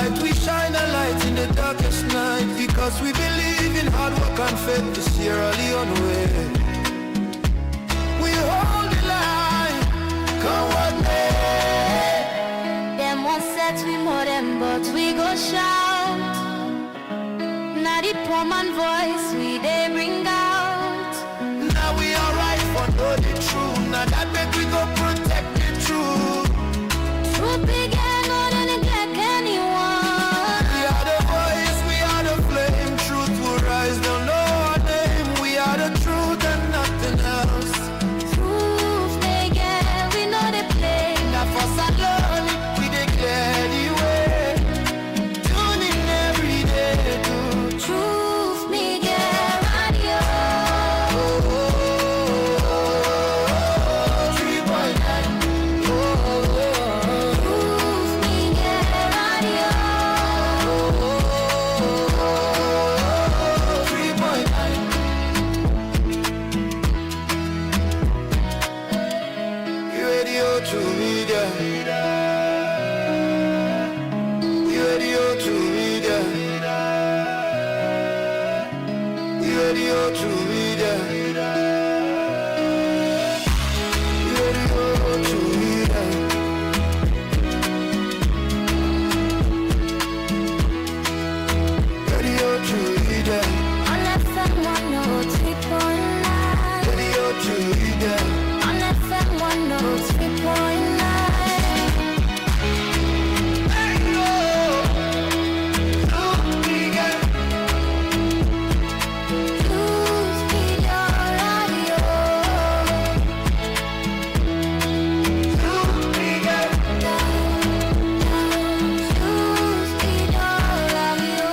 light, we shine a light in the darkest night, because we believe in hard work and faith to Sierra Leone way. We hold the line, come what may. Them won't set we more them, but we go shout. Now the poor man voice we they bring out. Now we alright for know the truth. Now that make we go protect the truth. Truth began on to neglect anyone. We are the voice, we are the flame. Truth will rise, don't know our name. We are the truth and nothing else. Truth they get, we know they play. Now for alone, we declare the way. Tune in every day to Truth me get radio. 3.9. Truth me get radio. 3.9. Radio to media. Radio to media. Radio to media. Radio to media. Radio to media. On FM 103.9. Radio to media. On FM 103.9. Truth be your radio. Truth be your radio.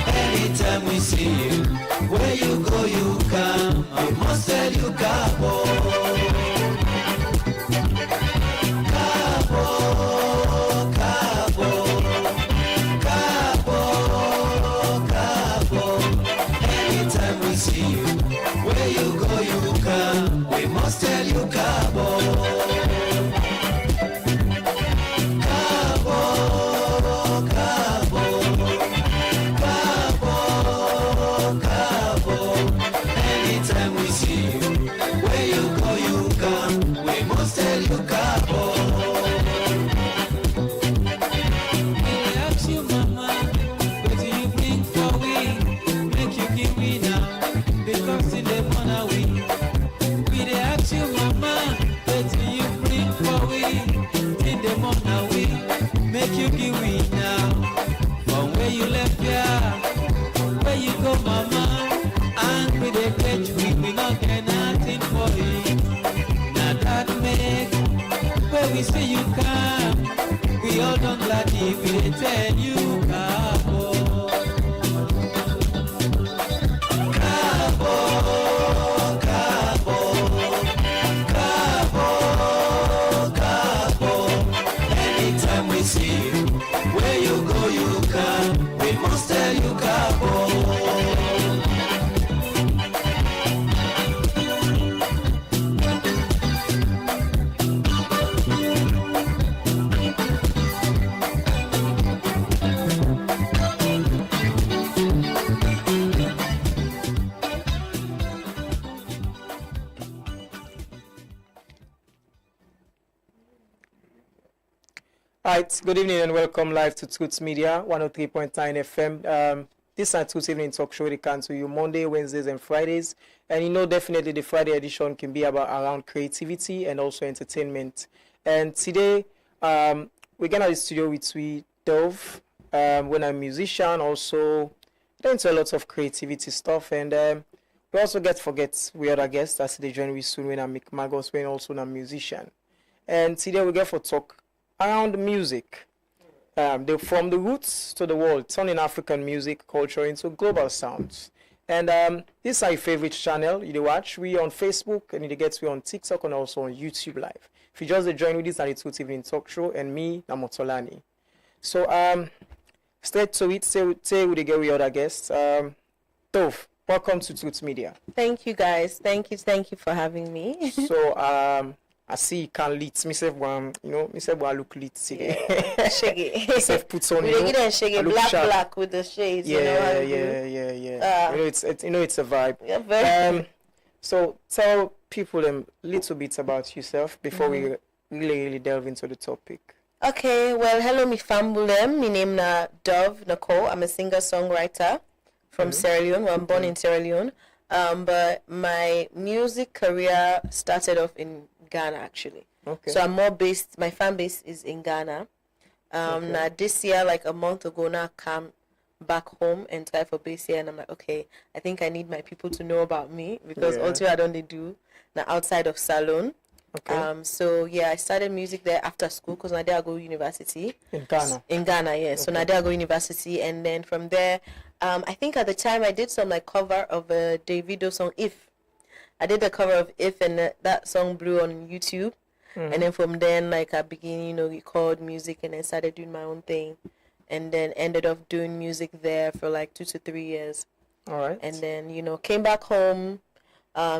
Anytime we see you, where you go, you come. I must tell you, Cabo. Cabo, Cabo, Cabo, Cabo. Anytime we see you, where you go, you come. We must tell you, Cabo. Cabo, Cabo. Cabo, Cabo. Anytime we see you, where you go, you come. We must tell you, Cabo. I ask you, mama, what do you bring for we? Make you give me now, because in the morning we dey ask you, mama, what do you bring for we? In the morning we make you give me now. From where you left here, where you go, mama, and we dey catch we not get nothing for it. Now that make where we see you come, we all don't gladly we dey tell you, Cabo. Cabo, Cabo, Cabo, Cabo. Anytime we see you, where you go, you come. We must tell you, Cabo. Alright, good evening and welcome live to Toots Media 103.9 FM. This is Toots Evening Talk Show. They come to you Monday, Wednesdays, and Fridays. And you know, definitely the Friday edition can be about around creativity and also entertainment. And today, we're gonna the studio with Sweet Dove. When I'm a musician, also into a lot of creativity stuff. And we also forget we other guests as they join with soon when I make Magos when also a musician. And today we get for talk around music. They're from the roots to the world, turning African music culture into global sounds. And this is our favorite channel you dey watch. We on Facebook and you get we on TikTok and also on YouTube Live. If you just join with this at the Truth Evening Talk Show and me, Namotolani. So straight to it, say we get with other guests. Tove, welcome to Truth Media. Thank you guys. Thank you for having me. So I see you can lit. Myself one, myself one look lit today. Yeah, shaggy. Myself puts on, We dey get shaggy I black with the shades. Yeah, you know, yeah. It's a vibe. Yeah, very. So tell people a little bit about yourself before we really delve into the topic. Okay, well, hello, me fambulem. My name na Dove Nicole. I'm a singer-songwriter from Sierra Leone. Well, I'm born in Sierra Leone. But my music career started off in Ghana, actually. Okay. So I'm more based, my fan base is in Ghana. Now this year, like a month ago now, I come back home and try for base here, and I'm like, okay, I think I need my people to know about me, because also I don't do now outside of salon. Okay. So yeah, I started music there after school, because now there I go university. In Ghana? In Ghana, yeah. So now there I go university, and then from there, I think at the time I did some like cover of a Davido song, If. I did a cover of If, and that song blew on YouTube. And then from then, like, I began, record music, and then started doing my own thing. And then ended up doing music there for like 2 to 3 years. All right. And then, came back home,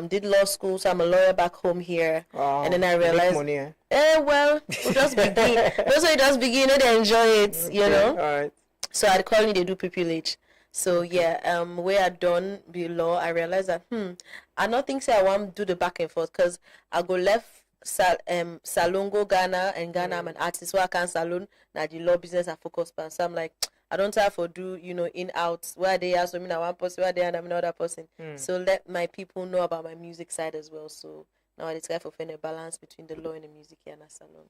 did law school, so I'm a lawyer back home here. Wow. And then I realized, money, eh? Well, we just begin. Also, you just begin and enjoy it, you know. All right. So I'd call it they do privilege. So yeah, where I done the law, I realized that I not think say I want to do the back and forth, because I go left Salongo Ghana, and Ghana I'm an artist, so I can't salon now the law business I focus on. So I'm like, I don't have to do in out where they are, so I one person where they are, I'm another person. So let my people know about my music side as well. So now I try to find a balance between the law and the music here in a salon.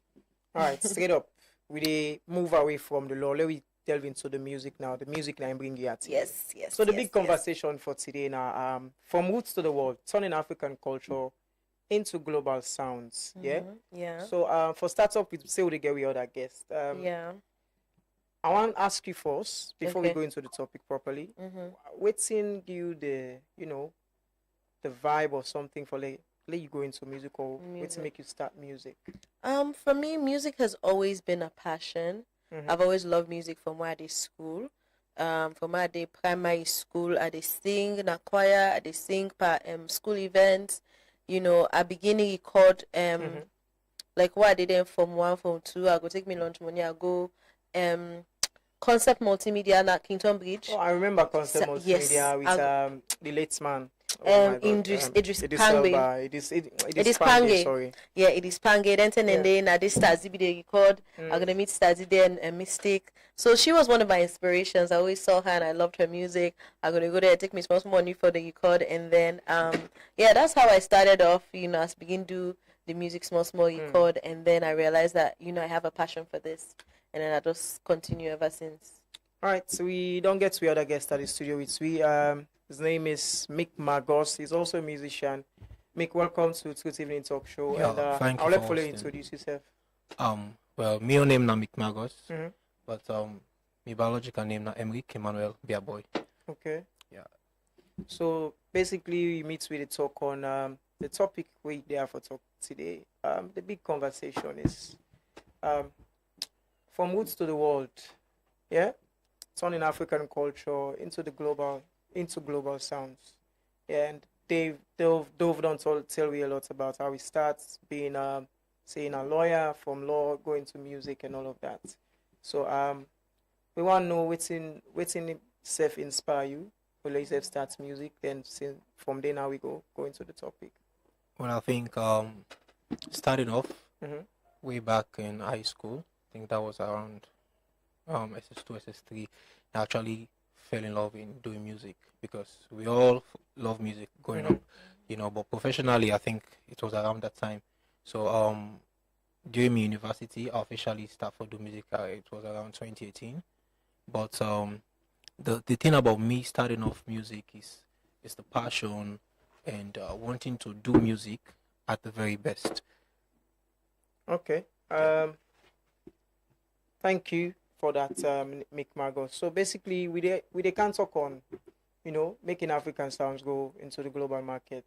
All right, straight up. We move away from the law. Let me delve into the music now. The music now bring you at Yes. So the big conversation for today now, from roots to the world, turning African culture into global sounds. Yeah. So for start off with say we get with other guests. Yeah. I want to ask you first before we Okay. go into the topic properly. What's in you the the vibe or something for let you go into music, or what's make you start music? For me, music has always been a passion. I've always loved music from where I did school. From where I did primary school, I did sing in a choir, I did sing school events. I begin to record like what I did in Form 1, Form 2. I go take me lunch money, I go Concept Multimedia at Kington Bridge. Oh, I remember Concept Multimedia yes, with the late man. Oh my God. Idris Idris Pangbe. Elba. It is Pange. Pange, sorry. Yeah, it is Pange. Then I did Stazzy be the record. I'm gonna meet Stazzy there and Mystic. So she was one of my inspirations. I always saw her and I loved her music. I'm gonna go there, take me small money for the record, and then that's how I started off. I begin do the music small record, and then I realized that I have a passion for this, and then I just continue ever since. All right, so we don't get to the other guest at the studio with we. His name is Mick Magos. He's also a musician. Mick, welcome to Truth Evening Talk Show. Yeah, and thank you I'll let for Follow hosting. introduce yourself. Well, my own name na Mick Magos, Mhm. but my biological name na Emric Emmanuel Biaboy. Okay. Yeah. So basically, we meet with the talk on the topic we there for talk today. The big conversation is from roots to the world. Yeah, turning African culture into global sounds. Yeah, and they've done tell me a lot about how he starts being saying a lawyer, from law going to music and all of that. So we want to know what's in self inspire you. Will you self start music? Then from there now we go into the topic. Well, I think starting off Mhm. way back in high school, I think that was around SS2, SS3. I actually fell in love in doing music, because we all love music growing up, but professionally, I think it was around that time. So during my university, I officially started for do music. It was around 2018. But the thing about me starting off music is the passion and wanting to do music at the very best. Okay. Thank you for that Mick Magos. So basically, we they can talk on, making African sounds go into the global market.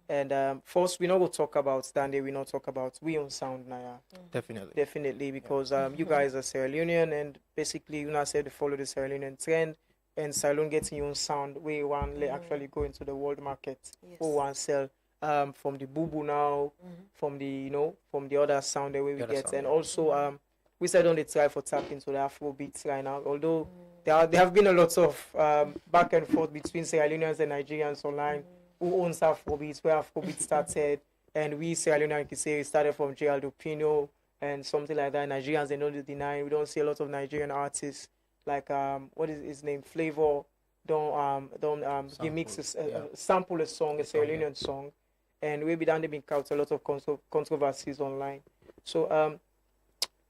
And first, we not go talk about Stanley. We not talk about we own sound now. Definitely. Definitely, because you guys are Sierra Leonean, and basically, you know, said to follow the Sierra Leonean trend, and Sierra Leone getting your own sound. We want to actually go into the world market. Yes. We want sell from the boo boo now, from the from the other sound the way we The other get, sound, and yeah. also we said on the try for tap into the Afro beats right now. Although there have been a lot of back and forth between Sierra Leoneans and Nigerians online who owns Afrobeats, where Afrobeat started, and we Sierra Leonean can say it started from Geraldo Pino and something like that. Nigerians they don't deny. We don't see a lot of Nigerian artists like what is his name, Flavor. Don't he mixes sample a song, a Sierra Leonean song, and we be down there been caught a lot of controversies online. So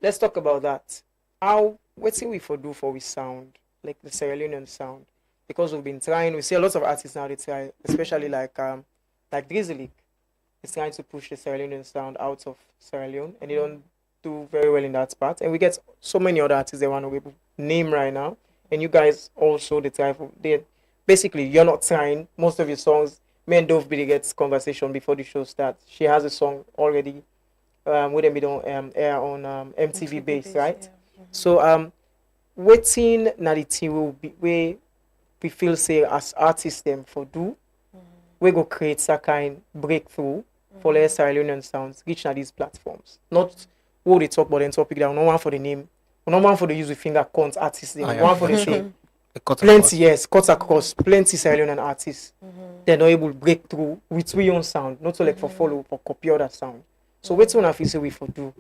let's talk about that. What's it we for do for we sound like the Sierra Leonean sound? Because we've been trying. We see a lot of artists now. They try, especially like Drizzly, is trying to push the Sierra Leonean sound out of Sierra Leone, and they don't do very well in that part. And we get so many other artists they want to name right now. And you guys also the try for they basically you're not trying most of your songs. Me and Dove Billy gets conversation before the show starts. She has a song already with them on air on MTV base, right? Yeah. So waiting na the thing will be where we feel say as artists them for do we go create that kind breakthrough for less Sierra Leonean sounds reach na these platforms. Not what they talk about and topic that we no one for the name, we no one for the use with finger count artists them. We want for the say plenty, yes, cut across plenty Sierra Leonean artists. They're not able to break through with we own sound, not so like for follow for copy other sound. So what's one I feel say we for do?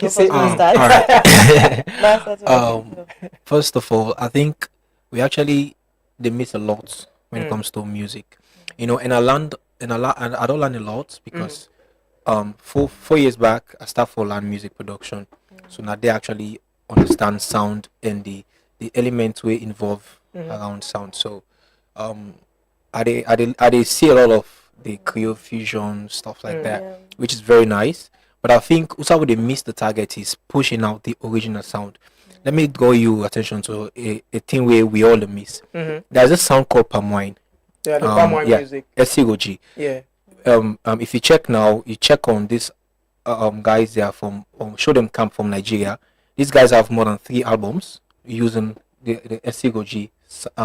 You say, all right. First of all, I think we actually they miss a lot when it comes to music, and I don't learn a lot because 4 years back I started for learn music production, so now they actually understand sound and the elements we involve around sound. So I they see a lot of the Creole fusion stuff like that, which is very nice. But I think also what they miss the target is pushing out the original sound. Let me draw you attention to a thing where we all miss. There's a sound called palm wine. Yeah, the palm wine music. SCOG. Yeah. If you check now, you check on this guys they are from show them camp from Nigeria. These guys have more than 3 albums using the SCOG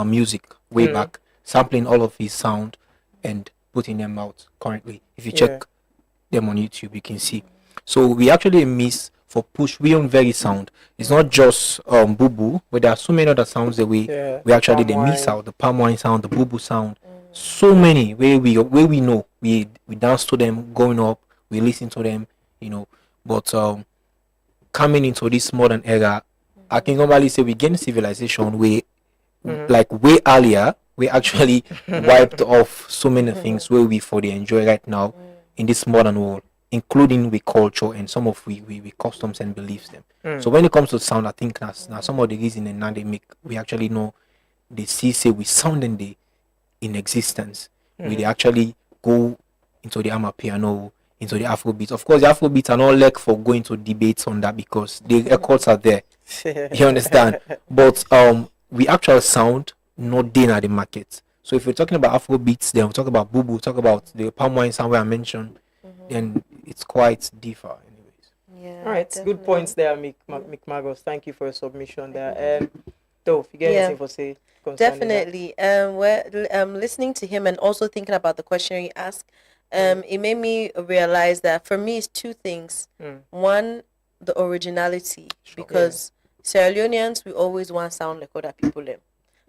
music way back, sampling all of his sound and putting them out currently. If you check them on YouTube, you can see. So we actually miss for push we own very sound. It's not just boo boo, but there are so many other sounds that we actually they miss out. The palm wine sound, the boo boo sound. So many where we know we dance to them growing up, we listen to them, But coming into this modern era, I can normally say we gain civilization way like way earlier. We actually wiped off so many things where we for the enjoy right now in this modern world, including with culture and some of we customs and beliefs them. So when it comes to sound, I think that's now some of the reason and now they make we actually know they see say we sound in existence. We actually go into the Amapiano, into the Afrobeat. Of course, the Afrobeats are not like for going to debates on that because the records are there. You understand? But we actual sound not there at the market. So if we're talking about Afrobeats, then we'll talk about Boo Boo, talk about the palm wine sound where I mentioned, then it's quite different anyways. Yeah. All right, Definitely. good points there, Mick Magos. Thank you for your submission there. Though, if you get anything for say, concerning Definitely. We're listening to him and also thinking about the question he asked. It made me realize that for me it's 2 things. One, the originality, because Sierra Leoneans we always want to sound like other people.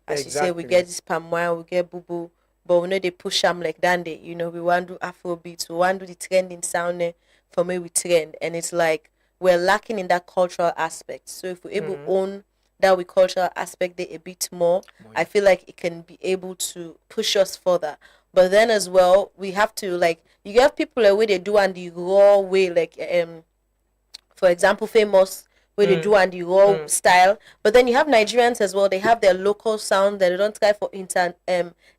As you say, we get this palm wine, we get boo boo, but we know they push them like Dande. We want to do Afrobeats, we want to do the trending sound for me we trend, and it's like we're lacking in that cultural aspect. So if we're able to own that we cultural aspect a bit more, I feel like it can be able to push us further. But then as well, we have to like you have people the way they do and the raw way, like for example, famous where they do and the raw style. But then you have Nigerians as well. They have their local sound that they don't try for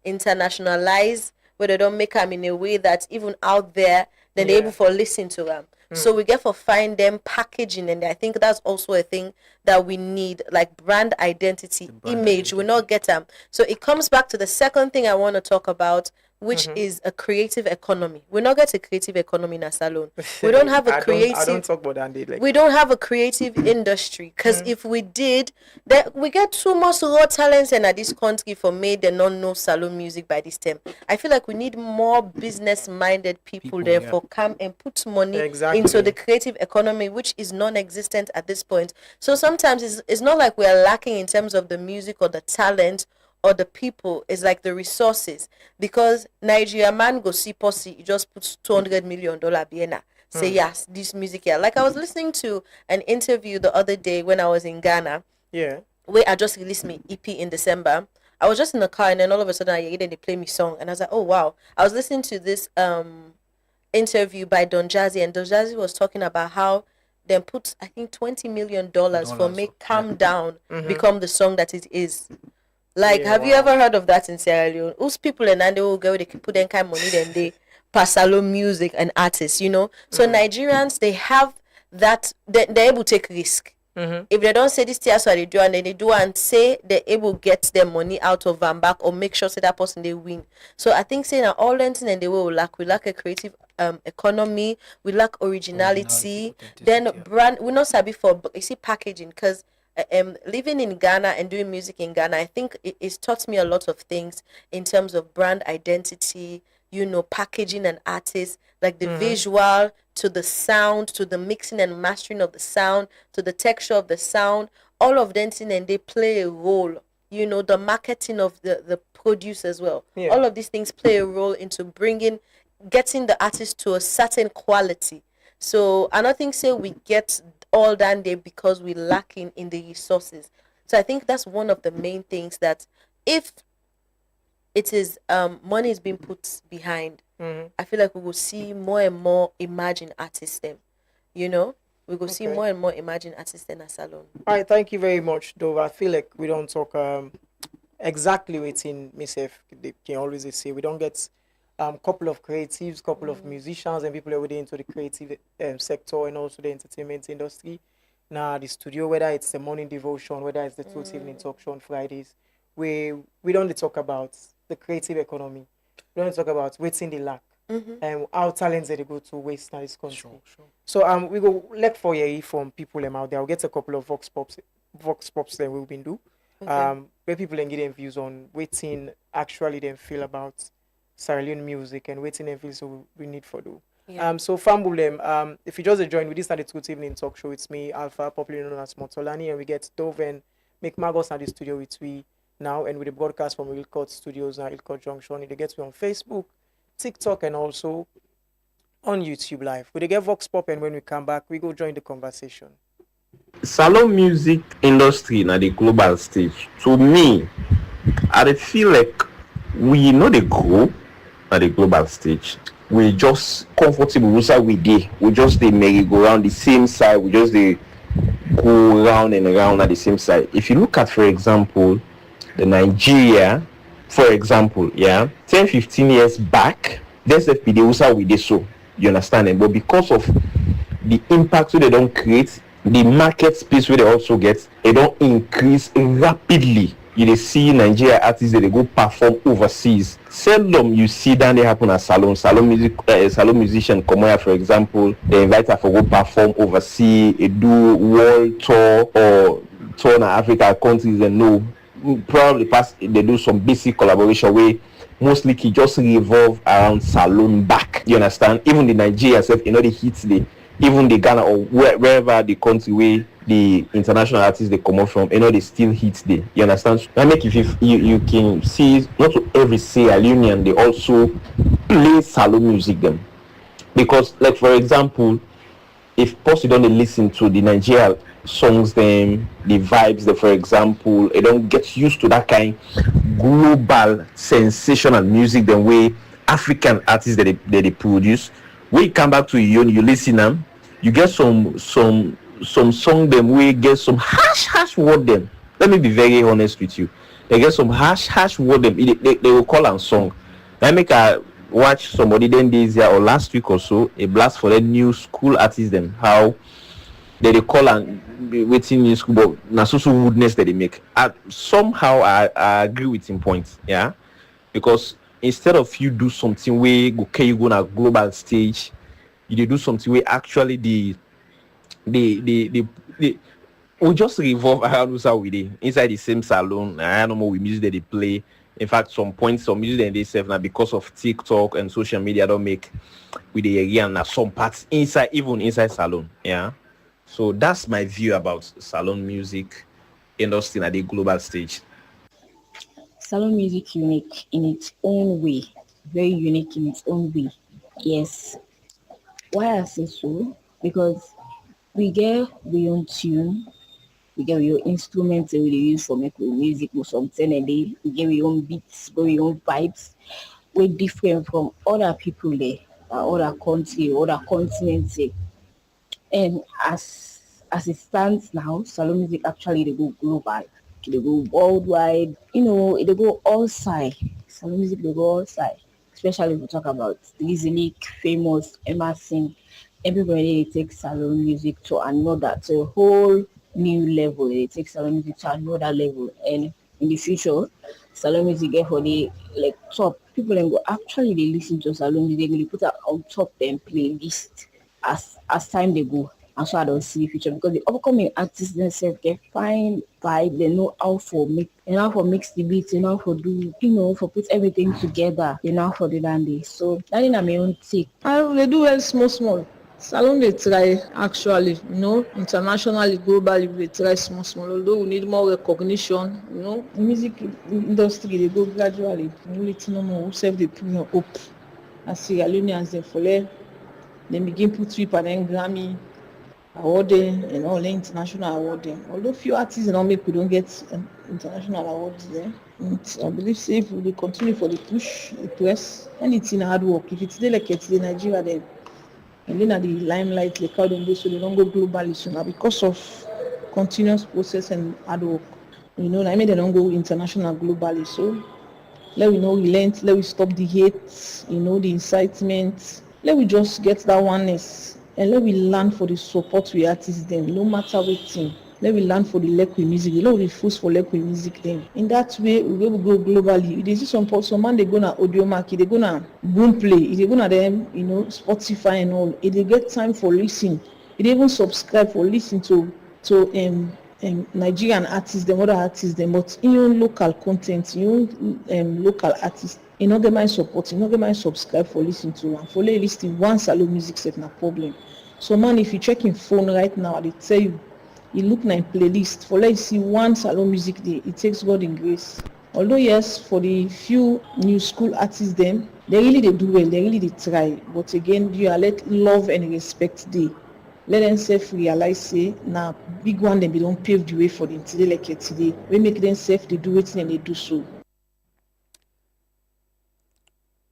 internationalize, where they don't make them in a way that even out there, then they're able for listen to them. So we get for find them packaging, and I think that's also a thing that we need, like brand identity, image. We not get them. So it comes back to the second thing I want to talk about, which is a creative economy. We not get a creative economy in a salon. We don't have a creative. I don't talk about that. Like, we don't have a creative industry, because if we did, then we get too much raw talents in this country for me they not know salon music by this time. I feel like we need more business minded people therefore come and put money into the creative economy, which is non-existent at this point. So sometimes it's not like we are lacking in terms of the music or the talent or the people. Is like the resources, because Nigeria man go see posse, he just puts $200 million Biena, say yes, this music here. Like I was listening to an interview the other day when I was in Ghana, where I just released my EP in December. I was just in the car, and then all of a sudden I hear they play me song, and I was like, oh wow. I was listening to this interview by Don Jazzy, and Don Jazzy was talking about how they put, I think, $20 million for make Calm Down become the song that it is. Like, have you ever heard of that in Sierra Leone? Whose people and they will go, they can put them kind of money, then they pass along music and artists, you know? So Nigerians, they have that, they're able to take risk. If they don't say this to us, what they do, and then they do and say they're able to get their money out of them back, or make sure say that person they win. So I think saying that all anything and they will lack, we lack a creative economy, we lack originality, then brand, we're not sabi for, you see, packaging, because living in Ghana and doing music in Ghana, I think it's taught me a lot of things in terms of brand identity, you know, packaging and artists, like the visual to the sound, to the mixing and mastering of the sound, to the texture of the sound, all of them, and they play a role, you know, the marketing of the produce as well. All of these things play a role into getting the artist to a certain quality. So I don't think we get all done there because we're lacking in the resources. So I think that's one of the main things, that if it is money is being put behind, I feel like we will see more and more emerging artists then, you know, we will see more and more emerging artists in a salon. All right, thank you very much, Dova. I feel like we don't talk exactly within myself. They can always say we don't get couple of creatives, couple of musicians and people that are into the creative sector and also the entertainment industry. Now the studio, whether it's the morning devotion, whether it's the Truth Evening Talk show on Fridays, we don't talk about the creative economy. We don't talk about waiting the lack and how talents that they go to waste in this country. Sure. So we go look for you from people out there. I'll get a couple of vox pops that we've been do. Where people can get them views on waiting actually them feel about Sierra Leone music and waiting and feel so we need for do. So Fambulem, if you just join with this at the Truth Evening Talk show, it's me, Alpha, popularly known as Motolani, and we get Dove and McMagos at the studio with we now, and with the broadcast from Ilcott Studios and Ilcott Junction. They get me on Facebook, TikTok, and also on YouTube Live. We get Vox Pop, and when we come back, we go join the conversation. Salon music industry na the global stage. To me, I feel like we know the grow at the global stage. We just comfortable with it. We just they merry-go round the same side. We just they go round and around at the same side. If you look at, for example, the Nigeria, for example, 10-15 years back, there's the USA with this, so you understand it. But because of the impact they don't create, the market space where they also get, they don't increase rapidly. You see Nigeria artists that they go perform overseas. Seldom you see that they happen at salon musician come here, for example, they invite her for go perform overseas, they do world tour or tour in Africa countries, and no, probably past they do some basic collaboration where mostly he just revolve around salon back. You understand? Even the Nigeria itself, you know, the hits even the Ghana or wherever the country where the international artists they come out from, you know, they still hit there. You understand? I make if you can see not every Sierra Leonean they also play salon music them, because like for example, if possible don't listen to the Nigeria songs them, the vibes them, for example, they don't get used to that kind global sensational music the way African artists that they produce. When you come back to you listen them, you get some song them we get some hash word them. Let me be very honest with you. They get some hash word them. They will call them song. I make a watch somebody then days here or last week or so a blast for the new school artists them how they call and waiting in school but na so woodness that they make. Somehow I agree with him point, yeah, because instead of you do something where go okay you go on a global stage, you dey do something where actually the we just revolve around how we dey inside the same salon. I don't know we music that they play. In fact, some points some music that they serve now because of TikTok and social media don't make with the area and some parts inside even inside salon. Yeah. So that's my view about salon music industry at the global stage. Salon music unique in its own way, very unique in its own way. Yes. Why I say so? Because we get we own tune, we get your instruments that we dey use for make we music or something a day. We get our own beats, we own vibes. We're different from other people there, other country, other continents. And as it stands now, salon music actually they go global, they go worldwide. They go all side. Salon music they go all side. Especially if we talk about easily famous Emerson. Everybody they take salon music to another, to a whole new level. They take salon music to another level, and in the future, salon music get for the like top people and go actually they listen to salon music. They put it on top them playlist as time they go. And so I don't see the future because the upcoming artists themselves get fine vibe. They know how for make, you know how for mix the beats, you know how for do, for put everything together, you know how for the dandy. So that in my own take. They do well small small. Salon they try actually, internationally, globally they try small small. Although we need more recognition, the music industry they go gradually. We need to know more who serve the put up. As Sierra Leoneans they follow, they begin put sweep and then Grammy awarding and all the international awarding. Although few artists don't make we don't get international awards there. And I believe say if we continue for the push, the press, anything hard work. If it's like it's in Nigeria then and then at the limelight they crowd them so they don't go globally so now because of continuous process and hard work. I mean they don't go international globally. So let we know relent, let we stop the hate, the incitement. Let we just get that oneness and let we learn for the support we artists them, no matter what thing. Let we learn for the Lekwe music. Let we force for Lekwe music them. In that way, we will go globally. If they see some man they go na audio market, they go na boom play, if they go na them, Spotify and all. If they get time for listening, if they even subscribe for listening to Nigerian artists, them other artists, them, but in your local content, local artists, get my support, get my subscribe for listening to one. For listening one solo music set na problem. So man, if you check your phone right now, they tell you, look na playlist. For you see one salon music day, it takes God in grace. Although yes, for the few new school artists them, they do well, they really try. But again, you are let love and respect day. Let them self realize say now big one they don't pave the way for them today like today. We make them self they do it and they do so.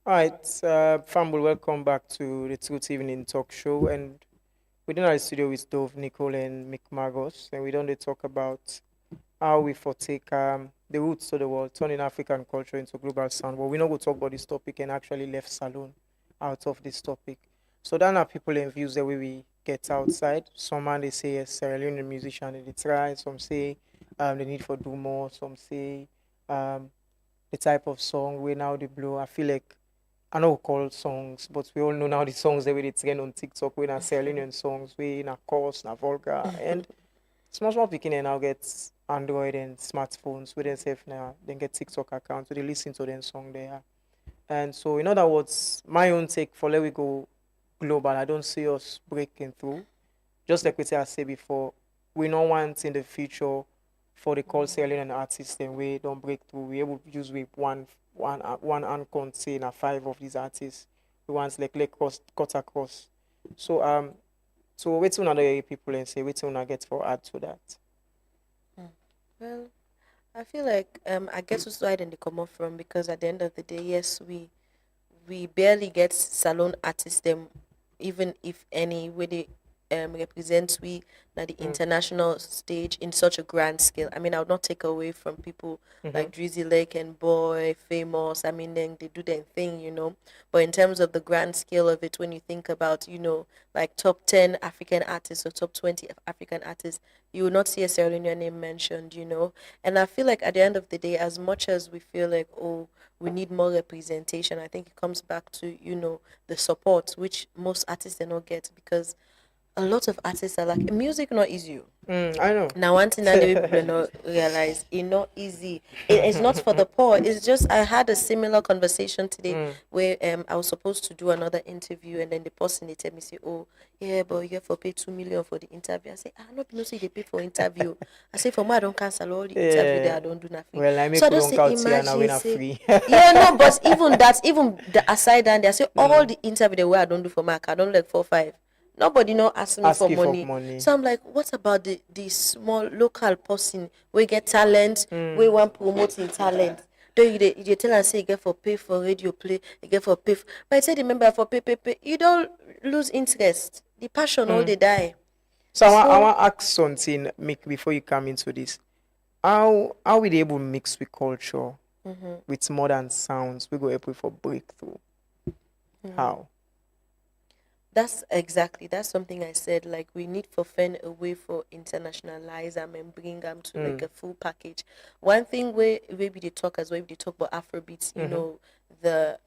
All right, Fambul, welcome back to the Truth Evening Talk Show. And within our studio with Dove, Nicole, and Mick Margos, and we don't talk about how we forsake the roots of the world, turning African culture into global sound. But we're not going to talk about this topic and actually left Salon out of this topic. So then are people and views the way we get outside. Some man they say yes, Sierra Leone musician they try. Some say they need for do more. Some say the type of song we now they blow. I feel like I know we call songs, but we all know now the songs that we trend on TikTok. We not Sierra Leonean songs. We na coarse, na vulgar, and small picking and now get Android and smartphones. We themselves now then get TikTok accounts. So they listen to them song there. And so in other words, my own take for let we go global. I don't see us breaking through. Just like I said before, we don't want in the future for the call selling and artists and we don't break through. We able to use with one and say 5 of these artists. We want like cut across. So wait till another people and say wait till I get for add to that. Well, I feel like I guess what's why they come up from because at the end of the day, yes, we barely get salon artists them, even if any where they represents we at the international stage in such a grand scale. I mean, I would not take away from people like Drizzy Lake and Boy, Famous. I mean, then they do their thing, you know. But in terms of the grand scale of it, when you think about, you know, like top 10 African artists or top 20 African artists, you will not see a Sierra Leonean name mentioned, you know. And I feel like at the end of the day, as much as we feel like, oh, we need more representation, I think it comes back to, you know, the support, which most artists do not get, because a lot of artists are like, music not easy. I know. Now, one thing that the people do not realize, it's not easy. It's not for the poor. It's just, I had a similar conversation today where I was supposed to do another interview, and then the person they tell me, say, oh, yeah, but you have to pay 2 million for the interview. I say, I not know, say they pay for interview. I say, for me, I don't cancel all the interview that I don't do nothing. Well, I make So I don't just say, count here and I win imagine, a say, free. yeah, no, but even that, even the aside down there, I say, all the interview the way I don't do for Mark, I don't like 4 5. Nobody no ask me Ask for you for money. money. So I'm like, what about the small local person we get talent, we want promoting talent. Don't you tell and say you get for pay for radio play, you get for pay but I said remember for pay, you don't lose interest. The passion all they die. So I want to ask something, Mick, before you come into this. How we able to mix with culture, with modern sounds? We go able for breakthrough. How? That's something I said, like we need to find a way for internationalize them and bring them to like a full package. One thing where maybe they talk as well, they talk about Afrobeats, you know, the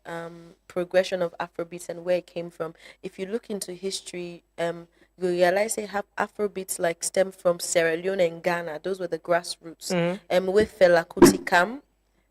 progression of Afrobeats and where it came from. If you look into history, you realize they have Afrobeats like stem from Sierra Leone and Ghana. Those were the grassroots. With Fela Kuti Kam,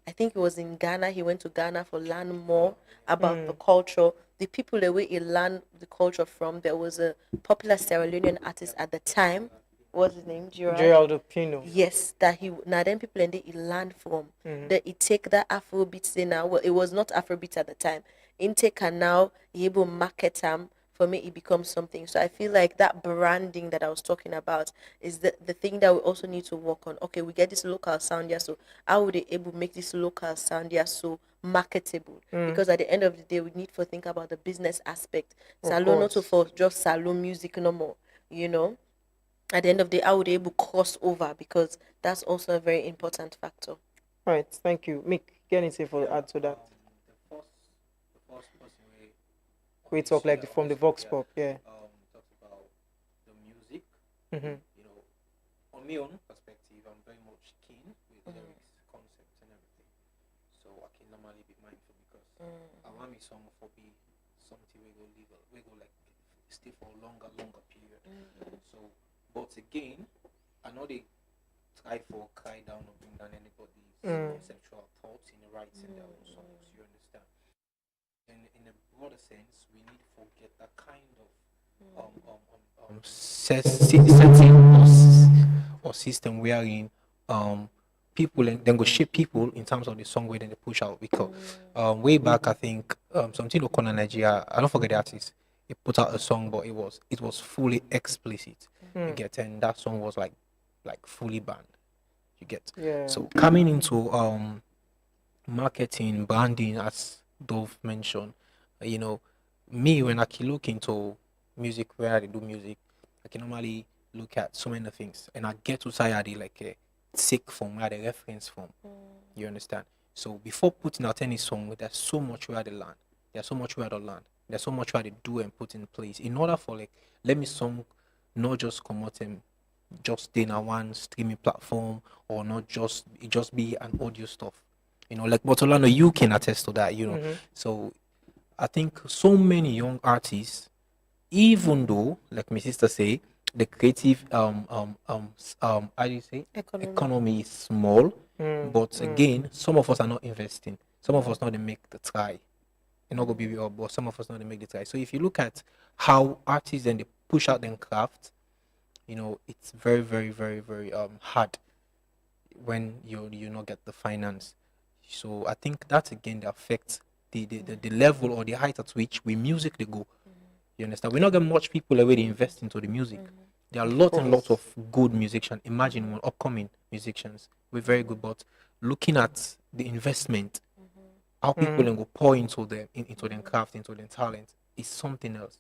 I think it was in Ghana. He went to Ghana for learn more about the culture. The people the way he learned the culture from. There was a popular Sierra Leonean artist at the time. What's his name? Geraldo Pino. Yes, that he now then people and they he learned from. That he take that Afrobeats thing now. Well, it was not Afrobeats at the time. Intake and now he able market them. For me, it becomes something. So I feel like that branding that I was talking about is the thing that we also need to work on. Okay, we get this local sound here, so how would they able to make this local sound here so marketable? Because at the end of the day, we need to think about the business aspect. Salon not for just salon music no more, you know. At the end of the day, how would they able to cross over? Because that's also a very important factor. All right, thank you. Mick, get anything for add to that? The first person We talk like from the Vox Pop, yeah. talks about the music. Mm-hmm. You know, on my own perspective, I'm very much keen with lyrics, concepts, and everything. So I can normally be mindful because I want me song for be something we go legal, we go like stay for a longer period. So, but again, I know they try for cry down or bring down anybody's conceptual thoughts in the writing their own songs. You understand? And in a broader sense, we need to forget that kind of setting or system wherein people and then go shape people in terms of the song where then they push out. Because way back, I think something Okona Nigeria, I don't forget the artist. He put out a song, but it was fully explicit. You get, and that song was like fully banned. You get. Yeah. So coming into marketing, branding, as Dove mentioned, you know, me when I can look into music where I do music, I can normally look at so many things, and I get to say like take from where the reference from. You understand? So before putting out any song, there's so much where they learn. There's so much where they learn. There's so much where they do and put in place in order for like let me song not just come out and just in a one streaming platform or not just it just be an audio stuff. You know, like Botolano, you can attest to that, you know. So I think so many young artists, even though, like my sister say, the creative how do you say economy is small, but again, some of us are not investing. Some of us not to make the try. You're not gonna be real, but some of us not to make the try. So if you look at how artists and they push out their craft, you know, it's very, very, very, very hard when you not get the finance. So I think that again that affects the level or the height at which we music they go. You understand? We're not getting much people already invest into the music. There are lots and lots of good musicians. Imagine one upcoming musicians. We're very good, but looking at the investment, how people then go pour into them, into their craft, into their talent, is something else.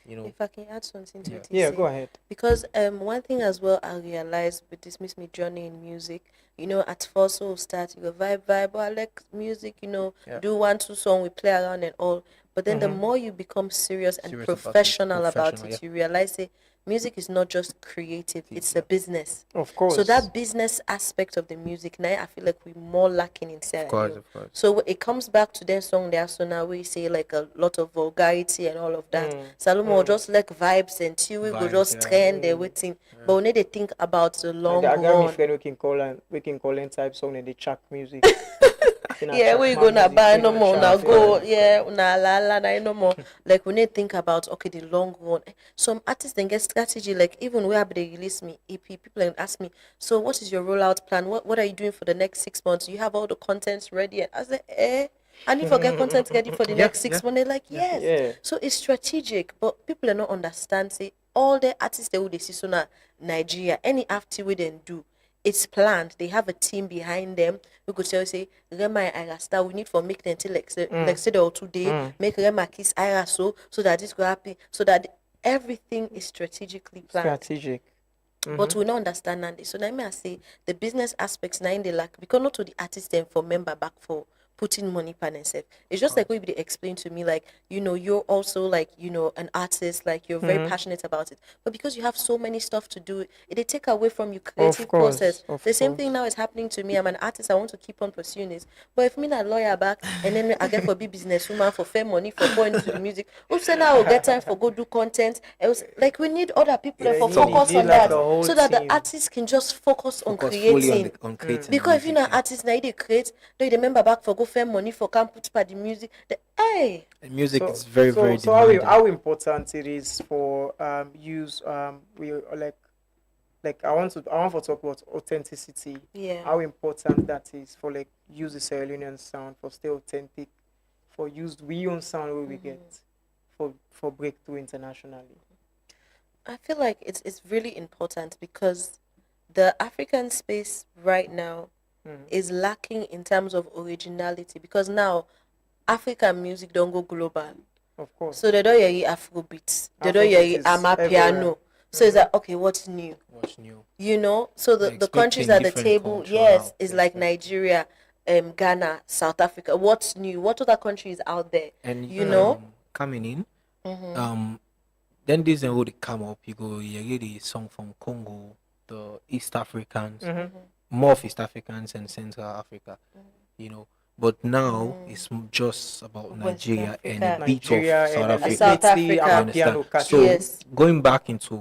If I can add something to Yeah. it, Yeah, go ahead. because one thing as well I realized with this Miss Me journey in music, at first we'll start, you go vibe, oh, I like music, Yeah. do 1 2 song, we play around and all. But then the Mhm. more you become serious and Serious about it. professional about Professional, it, yeah. you realize that music is not just creative, it's a Yeah. business. Of So course. that business aspect of the music, now I feel like we're more lacking in Of Sierra course, Leone. of course. So it comes back to their song there. So now we say like a lot of vulgarity and all of that. Salomo just like vibes and chill, we go Vibes, just yeah. trend there waiting. But we need to think about the long I got me run. friend we can call in type song and they track music. Yeah, where you gonna buy no more? Now go, yeah, na la la na no more. Like we need to think about okay the long run. Some artists then get strategy. Like even where they release me EP, people then ask me, so what is your rollout plan? What are you doing for the next 6 months? You have all the contents ready? And I said, I need to get content ready for the Yeah, next 6 months. They're like, yes. Yeah. So it's strategic, but people are not understand. Say all the artists they would see so now Nigeria, any after we then do. It's planned. They have a team behind them. We could tell say Rema and Ira star. We need for make them till like say or today. Make Rema kiss Ira so that this go happen. So that everything is strategically planned. Strategic. But we don't understand Nandi. So now I say the business aspects now in the lack because not to the artist then for member back for putting money pan and self. It's just like maybe they explain to me like, you're also like, an artist, like you're very passionate about it. But because you have so many stuff to do, it take away from your creative course, process. of The same course. thing now is happening to me. I'm an artist, I want to keep on pursuing this. But if me not lawyer back and then I get for be businesswoman for fair money for going to the music, oops, then I will get time for go do content. It was like we need other people Yeah, for you focus need on like that. a whole So that the team. artist can just focus on Focus fully creating. on creating. Because if music, you're an yeah. artist now, they create, they remember back for go fair money for camp put by the music. Hey, And music So, is very, very so how, demanding. how important it is for use we I want to talk about authenticity. yeah. How important that is for like use the Sierra Leonean sound for stay authentic, for use we own sound where we get for breakthrough internationally. I feel like it's really important because the African space right now is lacking in terms of originality because now African music don't go global. Of course. So they don't hear Afrobeats. They don't Afrobeat hear is Amapiano. everywhere. So it's like okay, what's new? What's new? So the They're countries expecting at the different table, culture yes, now. is They're like expecting- Nigeria, Ghana, South Africa. What's new? What other countries out there? And coming in, then this and would come up. You go, you get the song from Congo, the East Africans, more of East Africans and Central Africa, But now it's just about West Nigeria and Africa. a bit Nigeria of South and Africa. South lately Africa. You understand? Amapiano catch So Yes. going back into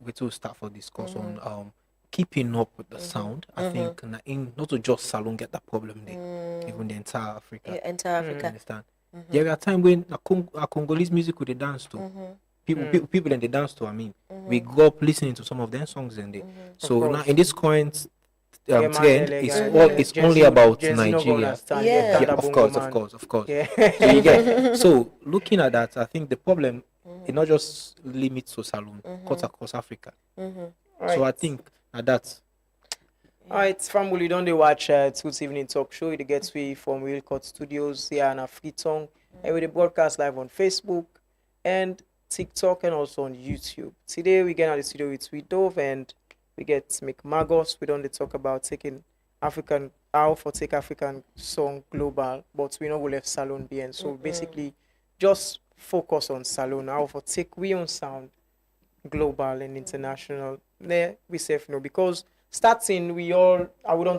we will start for discuss on keeping up with the sound. I think not to just Salon get that problem there, even the entire Africa. Yeah, enter You Africa. understand? There are times when a Congolese music would they dance to. People then they dance to. I mean, we go up listening to some of their songs and they. So now course. in this current Yeah, man, trend, like, it's Gen only Z about Gen Z no go Nigeria. understand. Yeah. Yeah, Yeah, Dada of Bongo course, Man. of course, of course. Yeah. So you get so looking at that, I think the problem it not just limits to Salon, cuts across Africa. So I think that All right, family, don't they watch Toots Evening Talk Show? It gets we from Real Cut Studios here in Freetown. And we broadcast live on Facebook and TikTok and also on YouTube. Today we get out of the studio with Sweet Dove and we get Mick Magos. We don't talk about taking take African song global, but we know we left Salon behind. So basically just focus on Salon, how for take we own sound global and international. There we safe no because starting we don't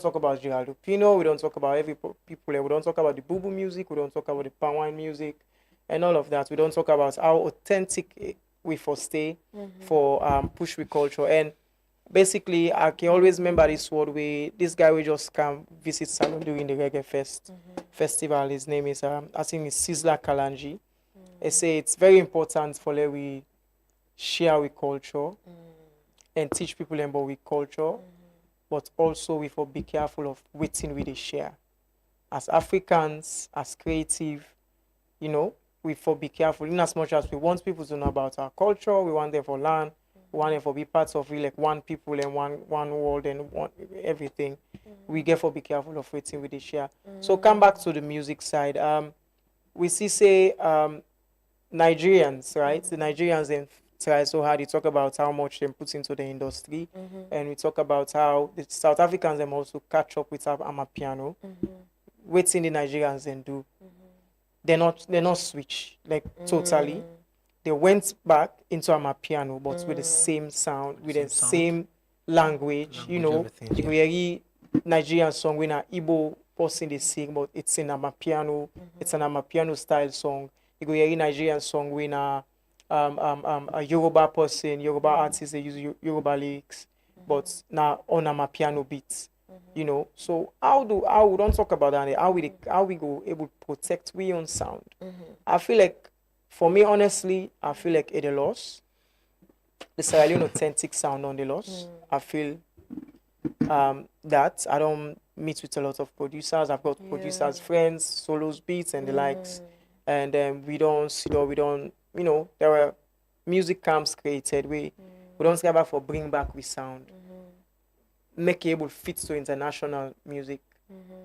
talk about Geraldo Pino, we don't talk about every people here, we don't talk about the boo boo music, we don't talk about the palm wine music and all of that. We don't talk about how authentic we for stay for push with culture. And basically I can always remember this word where this guy will just come visit Salon during the reggae festival. His name is I think it's Sizzla Kalanji. I say it's very important for let we share with culture and teach people about with culture, but also we for be careful of waiting with the share. As Africans, as creative, we for be careful. In as much as we want people to know about our culture, we want them for learn, we want them for be parts of like one people and one world and one everything. We get for be careful of waiting with the share. So come back to the music side. We see say Nigerians, right? The Nigerians then try so hard. They talk about how much they put into the industry, and we talk about how the South Africans them also catch up with our Amapiano. Waiting the Nigerians then do. They're not switch like totally. They went back into Amapiano, but with the same sound, with the same language. You know, everything, you hear Nigerian song when a Igbo person they sing, but it's in Amapiano. It's an Amapiano style song. You go hear Nigerian song when a Yoruba person, Yoruba artist they use Yoruba lyrics, but now on Amapiano beats. You know, so how we don't talk about that? How we go able to protect we own sound? I feel like, for me honestly, I feel like it's a loss. The Sierra Leone authentic sound on the loss. I feel that I don't meet with a lot of producers. I've got producers, friends, solos, beats, and the likes, and we don't see or we don't. You know, there were music camps created. We don't care about for bring back we sound. Make it able fit to international music,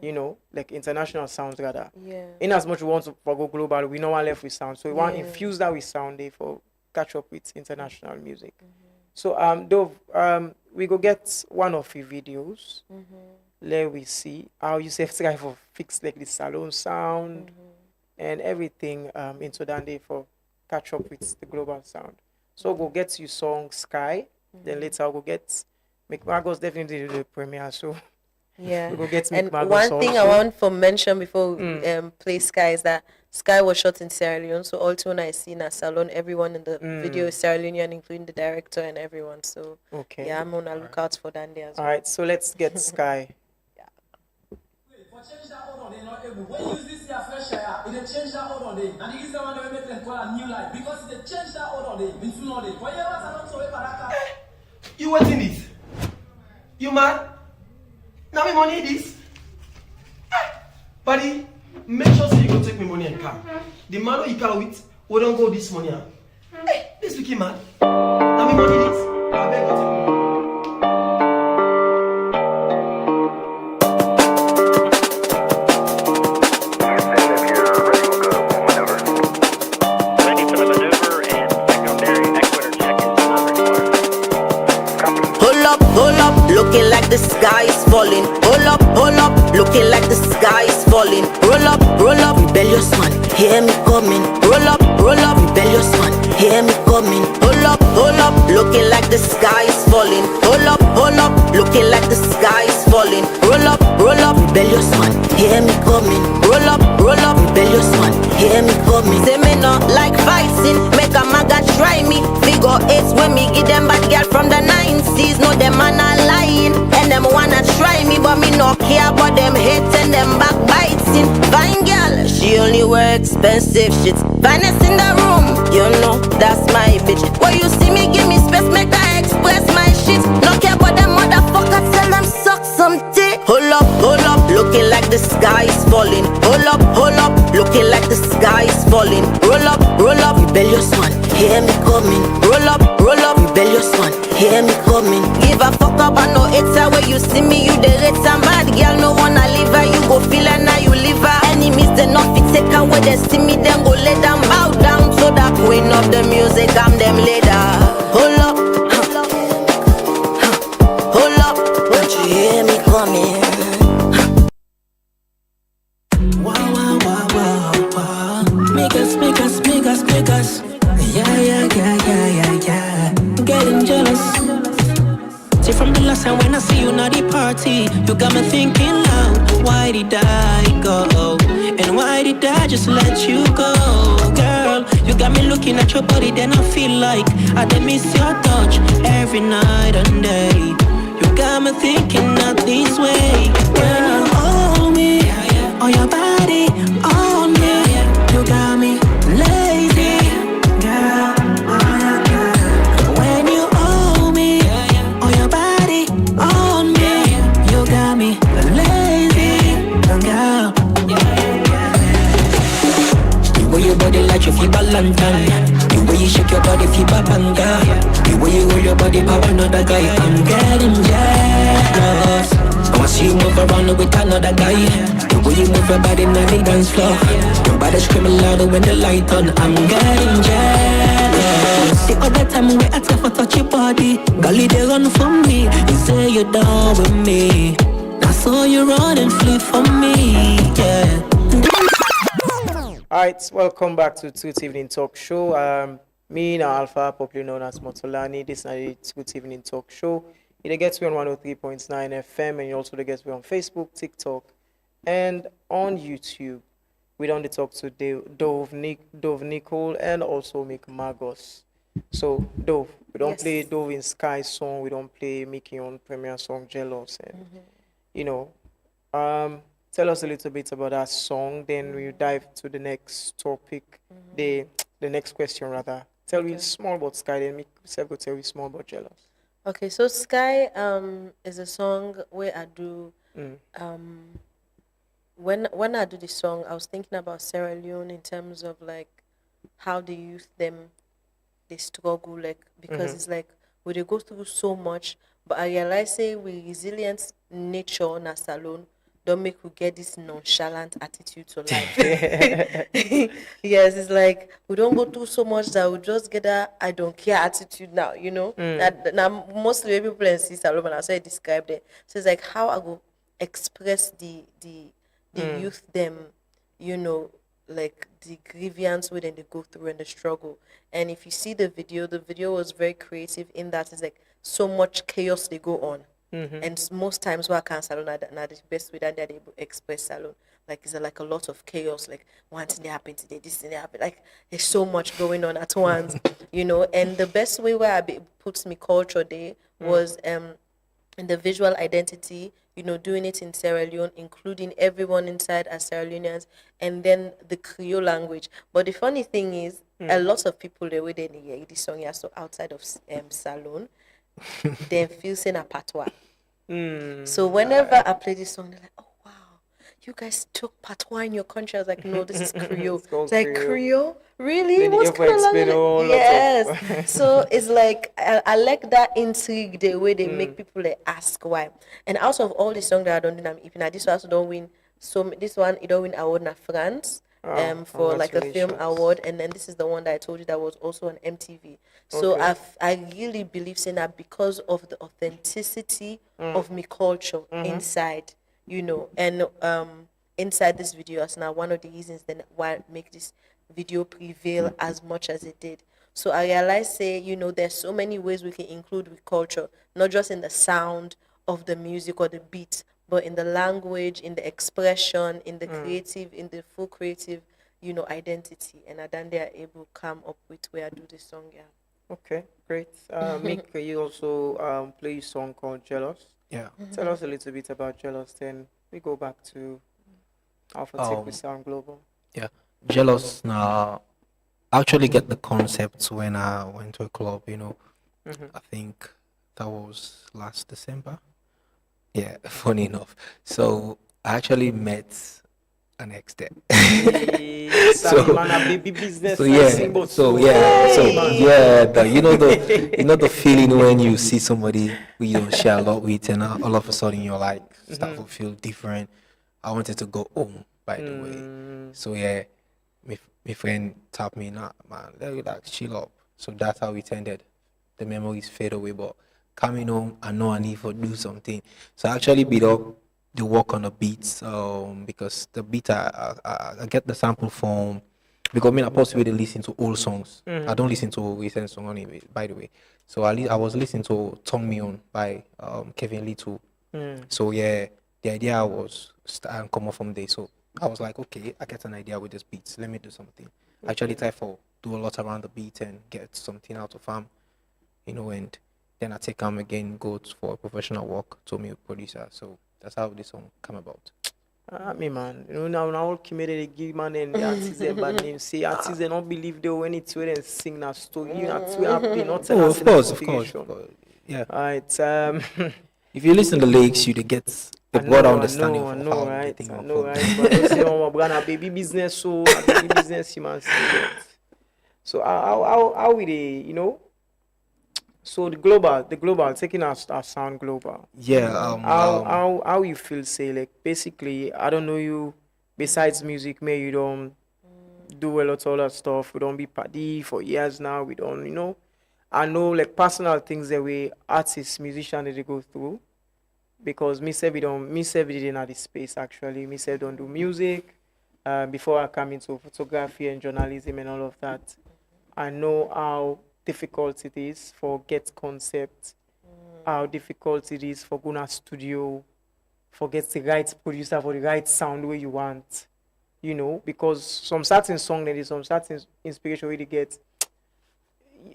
you know, like international sounds rather. Yeah. In as much we want to go global, we know what left with sound. So we want to infuse that with sound there for catch up with international music. So Dove, we go get one of your videos. Let we see how you say try for fix like the salon sound and everything into that day for catch up with the global sound. So go get you song Sky, then later I'll go get McMargos definitely do the premiere, so Yeah. we go get And McMargos one thing I also. want to mention before we play Sky is that Sky was shot in Sierra Leone. So also when I see in a salon, everyone in the video is Sierra Leonean, including the director and everyone. So Okay. yeah, I'm on a lookout for that day as All well. right, so let's get Sky. For change that order, they not able. When you use this here fresh air, it they change that order day. And the reason why they make them call a new life because they change that order day. Means no day. When you want to so paraka. You waiting this? You mad? Now me money this? Buddy, make sure so you go take me money and car. The man who you car with, we don't go this money. Hey, this wicked man. Now me money this? I beg you take me. Hold up, looking like the sky is falling. Hold up, looking like the sky is falling. Roll up, rebellious man, hear me coming. Roll up, rebellious man, hear me coming. Hold up, looking like the sky is falling. Hold up, looking like the sky is falling. Roll up, rebellious man, hear me coming. Roll up, rebellious man, hear me coming. Say me not like fighting, make a maga try me. Figure 8 when me give them bad girl from the 90s. No them man are lying, and them wanna try me, but me no care about them hating, them backbiting. Fine girl, she only wear expensive shit. Finest in the room, you know that's my bitch. When you see me, give me space, make I express my shit. No care about them motherfuckers, tell them suck some dick. Hold up, looking like the sky is falling. Hold up, looking like the sky is falling. Roll up, rebellious one, hear me coming. Roll up, rebellious one, hear me coming. Give a fuck about no hater where you see me, you the rate some bad girl, no wanna leave her. You go feel her, now you leave her. Enemies, they not fit take her where they see me, then go let them bow down. So that queen of the music, I'm them later. Hold up, don't you hear me coming? Make us. Yeah. Getting jealous. See from the last time when I see you not the party, you got me thinking loud. Why did I go? And why did I just let you go? Girl, you got me looking at your body, then I feel like I done miss your touch every night and day. You got me thinking not this way. Girl, hold me, on your body, on me. You got me lazy, girl. When you hold me, on your body, on me. You got me lazy, girl. The way your body like you feel lantern. The way you shake your body feel banga. The way you hold your body power another guy. I'm getting jealous. I want see you move around with another guy. The way you move your body on the dance floor. Your body heart is screaming louder when the light on. I'm getting jealous. The other time we ask for touch your body, golly they run for me. You say you're down with me. I saw you run and flee for me. Yeah. Alright, welcome back to Toots Evening Talk Show. Me now Alpha, popularly known as Motolani. This is the Toots Evening Talk Show. You get me on 103.9 FM, and you also get me on Facebook, TikTok, and on YouTube. We don't talk to Dove Nicole, and also Mick Magos. So Dove, we don't play Dove in Sky song. We don't play Mickey on Premier song Jealous, and you know, tell us a little bit about that song. Then we dive to the next topic, the next question rather. Tell me small about Sky. Then Mick go tell you small about Jealous. Okay, so Sky is a song where I do when I do the song, I was thinking about Sierra Leone in terms of like how the youth them they struggle, like because it's like we they go through so much, but I realize say we resilient nature na salon don't make we get this nonchalant attitude to life. Yes, it's like we don't go through so much that we just get that I don't care attitude now, you know. Now mostly people in see salon and I say describe it. So it's like how I go express the youth them, you know, like the grievance within they go through and the struggle. And if you see the video was very creative in that it's like so much chaos they go on. And most times where I can salon are the best way that they're able to express salon. Like it's like a lot of chaos, like one thing happened today, this thing happened. Like there's so much going on at once, you know. And the best way where puts me culture day was in the visual identity, you know, doing it in Sierra Leone, including everyone inside as Sierra Leoneans, and then the Creole language. But the funny thing is, a lot of people the way they hear this song, yeah, so outside of Salon, they feel saying a patois. So whenever I play this song, they're like, "Oh wow, you guys took patois in your country." I was like, "No, this is Creole." It's like Creole, really? Then What's Creole? Yes. So it's like I like that intrigue, the way they make people like, ask why. And out of all the songs that I don't do, if this one also don't win. So this one it don't win award in France. For like a film award, and then this is the one that I told you that was also on MTV. So I really believe in that because of the authenticity of my culture inside, you know, and inside this video is now one of the reasons then why make this video prevail as much as it did. So I realized, say, you know, there's so many ways we can include with culture, not just in the sound of the music or the beat, but in the language, in the expression, in the creative, in the full creative, you know, identity. And then they are able to come up with where I do this song, yeah. Okay, great. Mick, you also play a song called Jealous. Yeah. Tell us a little bit about Jealous, then we go back to Alpha Tech with Sound Global. Yeah. Jealous now. I actually get the concept when I went to a club, you know. I think that was last December. Yeah, funny enough. So I actually met an ex there. The feeling when you see somebody who you don't share a lot with, and all of a sudden you're like start to feel different. I wanted to go home, by the way. So yeah, my friend tapped me, nah, man, let me like chill up. So that's how it ended. The memories fade away, but coming home, I know I need to do something. So I actually beat up the work on the beats, because the beat I get the sample from, because I mean I possibly listen to old songs. I don't listen to recent songs anyway, by the way. So I was listening to Turn Me On by Kevin Little. So yeah, the idea was come up from there. So I was like, okay, I get an idea with this beats. Let me do something. I actually try to do a lot around the beat and get something out of them, you know, and then I take him again, go for professional work to me a producer. So that's how this song come about. Me man, you know now community give man and the artists bad name. Say artists they don't believe they when it's when they sing that story. You not too happy, not of course. Yeah. Alright, if you listen to the lyrics, you get the broader understanding of how right? they think I know, right? But you say, "Oh, my God, baby business, so baby business, you must see it." So how we they, you know? So the global, taking our sound global. Yeah. How you feel? Say like basically, I don't know you. Besides music, may you don't do a lot of other stuff. We don't be party for years now. We don't, I know like personal things that we artists, musicians they go through because me say we didn't have the space actually. Me say don't do music. Before I come into photography and journalism and all of that, I know how difficult it is for get concept, how difficult it is for going to studio, for get the right producer for the right sound where you want, because some certain song there is some certain inspiration where you get.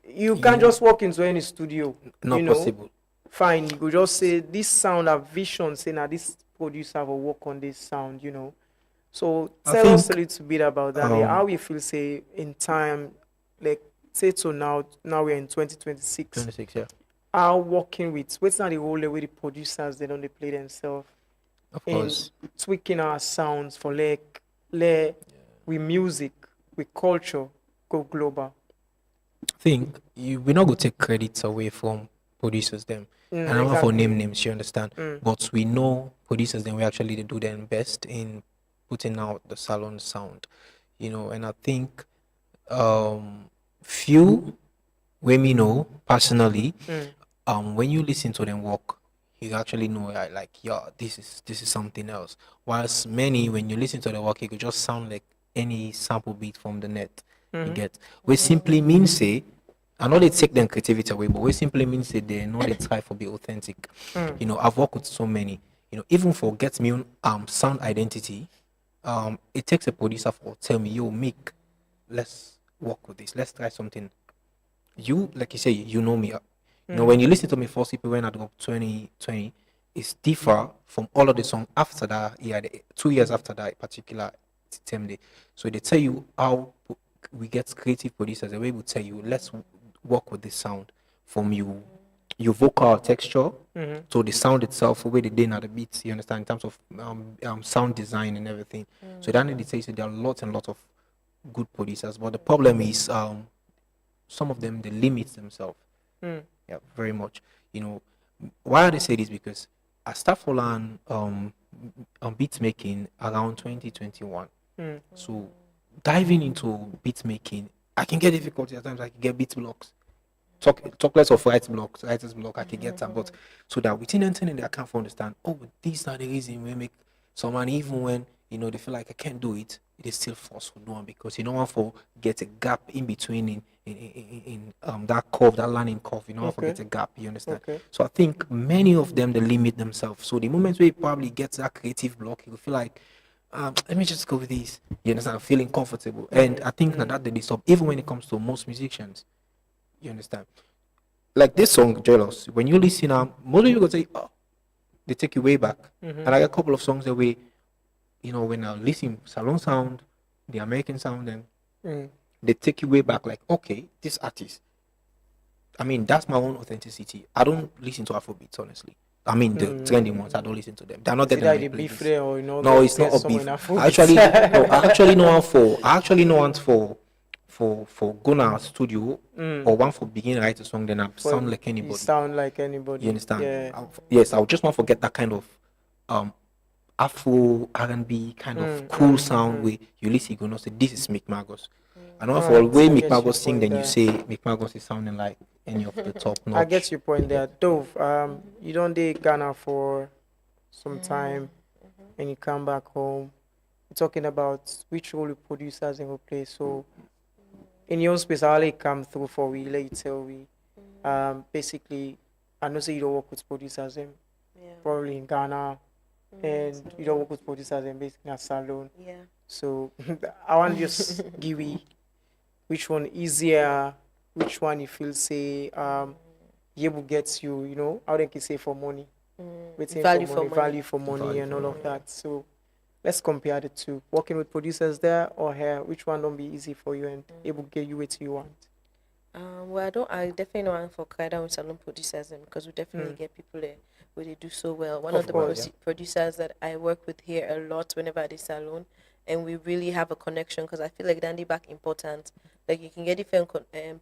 You can't just walk into any studio, Not possible. Fine, you could just say this sound a vision, say now this producer will work on this sound, So I tell us a think, little bit about that. How you feel say in time, like say to now we're in 2026. 26, yeah. How working with what's not the role with the producers they don't they play themselves Of in course. tweaking our sounds for with music, with culture go global. I think we're not going to take credits away from producers them. And I'm not for Exactly. name names, you understand? But we know producers then we actually they do their best in putting out the salon sound, and I think few when me know personally, when you listen to them work, you actually know like yeah, this is something else. Whilst many when you listen to the work, it could just sound like any sample beat from the net. You get we simply mean say I know they take their creativity away, but we simply means that they know they try for be authentic. I've worked with so many, even for get me sound identity, it takes a producer for tell me, yo, Mick, let's work with this, let's try something. You like you say, you know me. When you listen to me first people when I drop 2020, it's different from all of the song after that, yeah, 2 years after that particular time day. So they tell you how we get creative producers, the way we tell you, let's work with the sound from your vocal texture to the sound itself, the way they did at the beats, you understand, in terms of sound design and everything. So that need to say there are lots and lots of good producers, but the problem is some of them they limit themselves. Yeah, very much. Why they say this because I start for on beat making around 2021. So diving into beat making, I can get difficulty at times. I can get beat blocks. Talk less of writer's block. I can get them, but so that within anything I can't understand. Oh, these are the reason we make someone even when they feel like I can't do it, it is still forced for doing because you don't want to get a gap in between in that curve, that learning curve. You don't want to get a gap. You understand? Okay. So I think many of them they limit themselves. So the moment where you probably get that creative block, you feel like let me just go with this. You understand? Feeling comfortable. And I think that they stop even when it comes to most musicians. You understand? Like this song, Jealous, when you listen, most of you go say, oh, they take you way back. And like a couple of songs that way, when I listen, salon sound, the American sound, and they take you way back, like, okay, this artist. I mean, that's my own authenticity. I don't listen to Afrobeats, honestly. I mean, the trendy ones, I don't listen to them. They're not there. Either the beef there or no, it's not a beef. I I actually know one for Ghana studio or one for begin write a song, then I sound like anybody. You sound like anybody. You understand? Yeah. Yes, I would just want to forget that kind of Afro R&B kind of cool sound where you listen, you gonna say this is Mick Magos. And also for the way Mick Magos sing, then you say Mick Magos is sounding like any of the top notch. I get your point there. Dove, you don't date Ghana for some time and you come back home. You're talking about which role the producers in will play. So in your space, I'll let come through for we, let you tell we. Basically, I know say you don't work with producers probably in Ghana and you don't work with producers in basically a salon. Yeah. So I want to just give you which one easier, which one you feel say able gets you, how they can say for money. Waiting Value for for money, money. value for money and all of that. So let's compare the two. Working with producers there or here, which one don't be easy for you and able to get you what you want? Well, I definitely don't want for cry down with salon producers because we definitely get people there where they do so well. One of the producers that I work with here a lot whenever at the salon, and we really have a connection because I feel like dandy back important. Like you can get different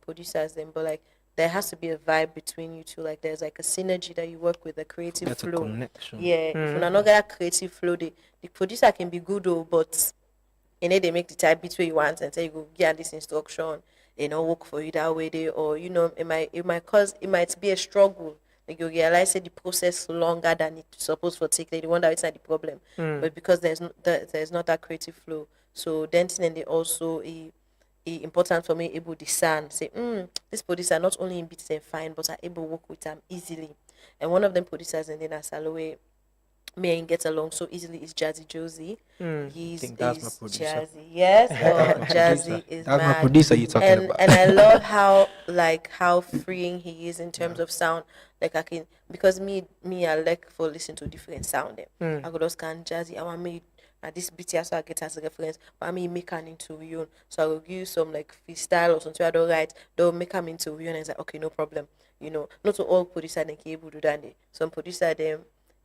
producers then, but like there has to be a vibe between you two. Like there's like a synergy that you work with, a creative That's flow. a connection. Yeah, if you're not get a creative flow, the producer can be good though, but and then they make the type beat where you want and say you go get this instruction, work for you that way there, or it might be a struggle. Like you realize that the process longer than it's supposed to take. Like you wonder it's not the problem, but because there's not that creative flow. So dancing and they also important for me able discern say this producer not only in beats and fine but are able to work with them easily. And one of them producers and then Asalowe me and get along so easily is Jazzy Josie. I He's think that's my producer. Jazzy, yes. That's my Jazzy producer. is That's my mad. producer you're talking and about. and I love how freeing he is in terms of sound. Like I can because I like for listen to different sound. I could just scan Jazzy. I want me this beat here so I get as a reference. But I mean make an into you. So I will give you some like freestyle or something I don't write. They'll make them into you and it's like okay no problem. Not all producers they can able to do that. Some producer them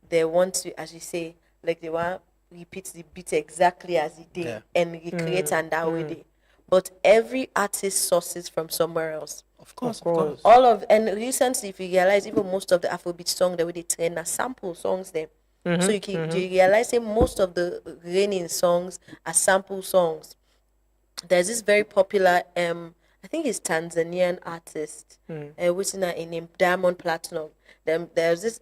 they want to, as you say, like they want repeat the beat exactly as it did and recreate and that way they. But every artist sources from somewhere else. Of course. And recently if you realize even most of the Afrobeat song the way they train are sample songs there. So you realize that most of the reigning songs are sample songs. There's this very popular I think it's Tanzanian artist which is in Diamond Platinum. There's this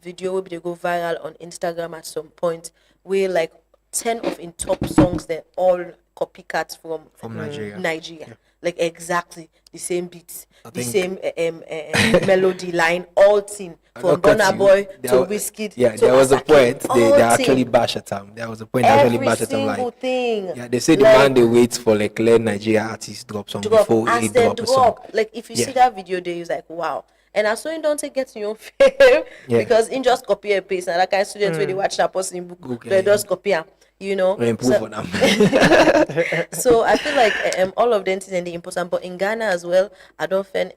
video where they go viral on Instagram at some point where like 10 of in top songs they're all copycats from Nigeria. Yeah. Like exactly the same beats, the same melody line, all thing from Burna Boy to Wizkid. Yeah, to there was a Asake, point they all actually thing. bash at him. There was a point they actually Every bash at him single like thing. yeah, they say the Like, man they wait for like let Nigeria artists drop song before as he they drop a song. Like if you Yeah. see that video there, you're like, wow. And I saw him don't take get to your fame because in just copy and paste and that kind of students when they watch that person in book, they just copy them, Or improve on them. So I feel like all of them things and the important, but in Ghana as well, I don't find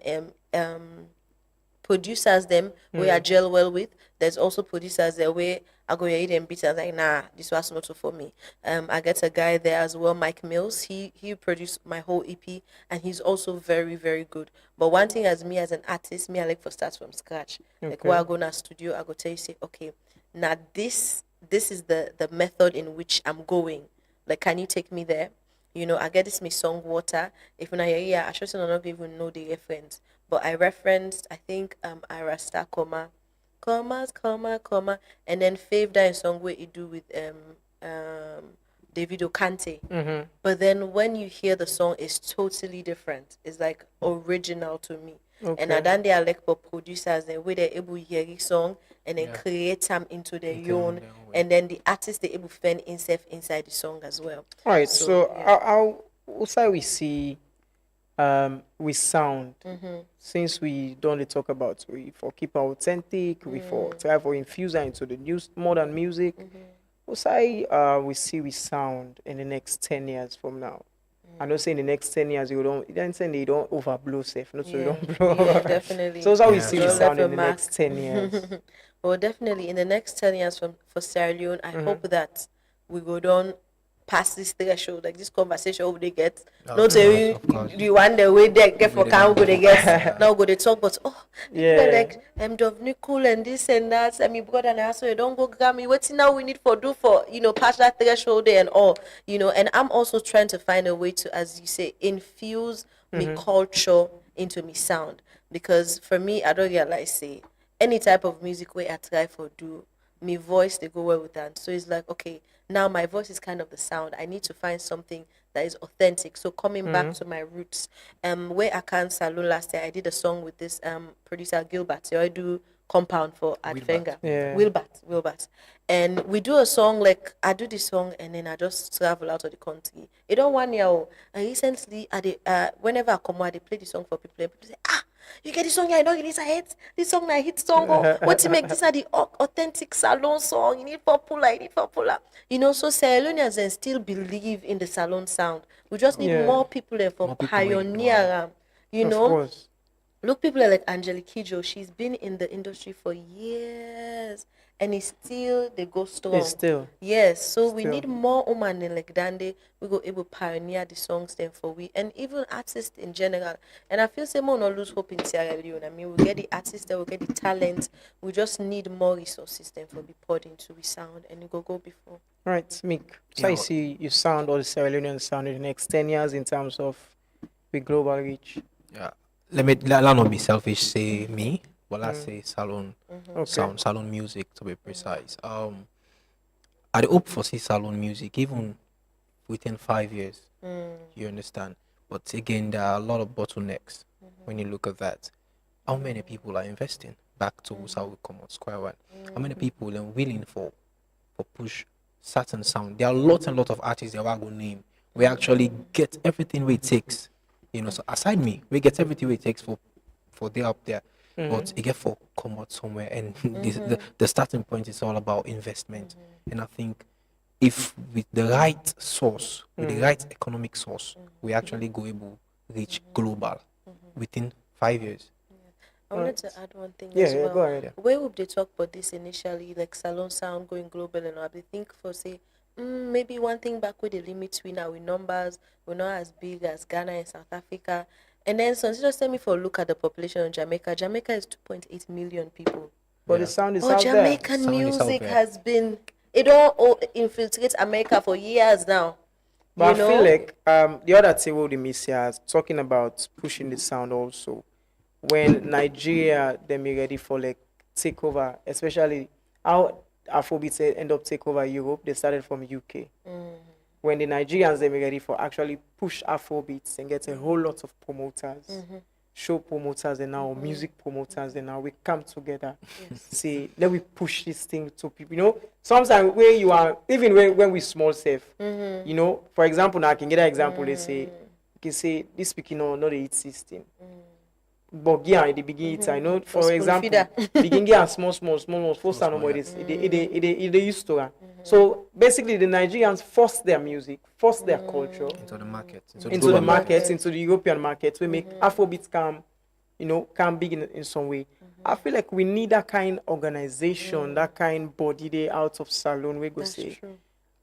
producers them we are gel well with. There's also producers there where I go eat them beats and like nah, this was not for me. I get a guy there as well, Mike Mills. He produced my whole EP and he's also very very good. But one thing as me as an artist, me I like for start from scratch. Like where I go na studio, I go tell you say okay, now this is the method in which I'm going. Like can you take me there? I get this me song water. If when I hear I should not even know the reference. But I referenced I think Irasta comma, and then Fave that song where you do with Davido Kante. But then when you hear the song, it's totally different. It's like original to me. And then they are like for producers and where they're able to hear the song and then create them into their own, and then the artist they able to find inside the song as well. All right. So how also we see with sound since we don't talk about we for keep our authentic we for try for infuse that into the new modern music also we see with sound in the next 10 years from now. I don't say in the next 10 years you don't say you don't overblow safe not so you don't blow definitely. so how we see with Don't sound let in the your next 10 years. Well, definitely in the next 10 years for Sierra Leone, I hope that we go down past this threshold, like this conversation over they get. Not saying you want the way they get for camp, go they get now go they talk, but people like Dovni cool and this and that. I mean, brother and I so you don't go Grammy. What's now we need for do for pass that threshold there and all. And I'm also trying to find a way to, as you say, infuse me culture into me sound, because for me, I don't realize say any type of music where I try for do me voice they go well with that. So it's like okay, now my voice is kind of the sound. I need to find something that is authentic. So coming back to my roots, where I can salon last year, I did a song with this producer Gilbert. So I do compound for Advenga. Wilbert. And we do a song like I do this song and then I just travel out of the country. It don't 1 year old. And recently whenever I come out, they play the song for people and people say, you get this song here, I don't get this a hit. This song a hit song. What to make this are the authentic salon song. You need popular. So Sierra Leoneans then still believe in the salon sound. We just need more people there for pioneer. Of course. Look, people like Angelique Kidjo. She's been in the industry for years, and it's still they go strong. It's still. Yes, so we need more women like Dande. We go able pioneer the songs then for we, and even artists in general. And I feel say more not lose hope in Sierra Leone. I mean, we get the artists, we get the talent. We just need more resources then for be poured into we sound and we go before. Right, Mick. So Yeah, I see you sound or the Sierra Leonean sound in the next 10 years in terms of the global reach. yeah. Let not be selfish. Say me, but let's say salon Okay. sound, salon music to be precise. I hope for see salon music even within 5 years. You understand? But again, there are a lot of bottlenecks when you look at that. How many people are investing back to how we come out square one? How many people are willing for push certain sound? There are lots and lots of artists that I go name. We actually get everything we takes. So aside me, we get everything we takes for they up there. But it get for come out somewhere, and the starting point is all about investment. And I think if with the right source, with the right economic source, we actually go able reach global within 5 years. I wanted to add one thing Yeah, as yeah, well. go ahead. Where would they talk about this initially, like salon sound going global and all? They think for say, maybe one thing back with the limits we now with numbers, we're not as big as Ghana and South Africa. And then so just tell me for a look at the population of Jamaica. Jamaica is 2.8 million people. But the sound is But out there. Jamaican Sound is out music there. has been it all infiltrates America for years now. But You I feel know? like the other thing what the miss here is talking about pushing the sound also. When Nigeria them be ready for like takeover, especially how Afrobeats end up take over Europe, they started from UK. When the Nigerians them be ready for actually push Afrobeats and get a whole lot of promoters, show promoters and now music promoters and now we come together. Say let we push this thing to people. Sometimes where you are even when we small safe, for example, now I can get an example, they say you can say this speaking on not the hit system. But yeah, in the beginning, I know, for example, begin get small, first and more, they used to. So basically, the Nigerians force their music, force their culture Into the market, into the global market, into the European market. We make Afrobeats come big in some way. I feel like we need that kind organization, that kind body there out of salon. We go say,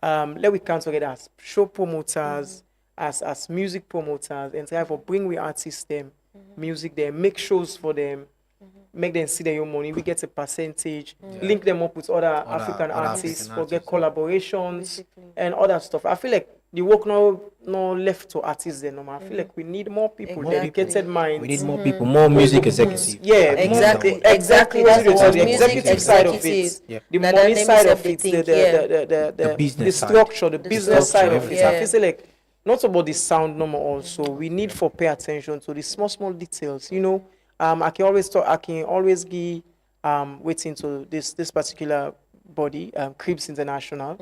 let we come together as show promoters, as music promoters, and try for bring we artists them, music them, make shows for them, make them see their own money. We get a percentage, link them up with other African other artists African for get artists, collaborations and other stuff. I feel like the work now no left to artists then. I feel like we need more people, dedicated minds. We need more people, more music executives. Yeah, exactly what That's it what was. The music executive side of it, executives. the Now that money name side itself of they it, think, The business side. structure, the business structure, side of it. everything. I feel like not about the sound number also. We need for pay attention to the small details. I can always talk. I can always give waiting to this particular body, Cribs International.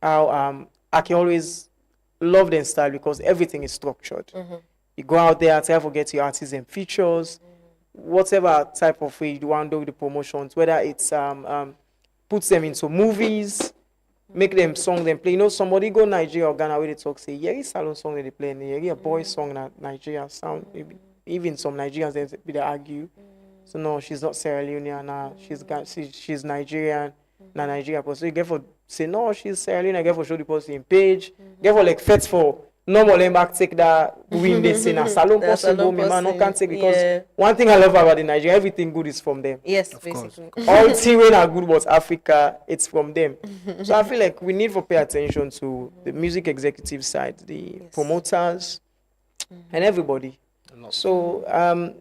How I can always love their style because everything is structured. You go out there, try to get your artists and features, whatever type of way you want to do the promotions, whether it's puts them into movies, make them song them play. Somebody go Nigeria or Ghana where they talk say, yeah, it's salon song that they play, and yeah, a boy song that Nigeria sound. Maybe even some Nigerians they argue. So no, she's not Sierra Leonean. Nah, she's Nigerian. Nah, Nigeria. But so you get for say no, she's Sierra Leonean. Get for show the person in page. Get for like fetch for normal them back take that win they say na salon possible. Me man no can't take because one thing I love about the Nigeria, everything good is from them. Yes, Of course. basically. All things when are good about Africa, it's from them. So I feel like we need to pay attention to the music executive side, the promoters, and everybody. So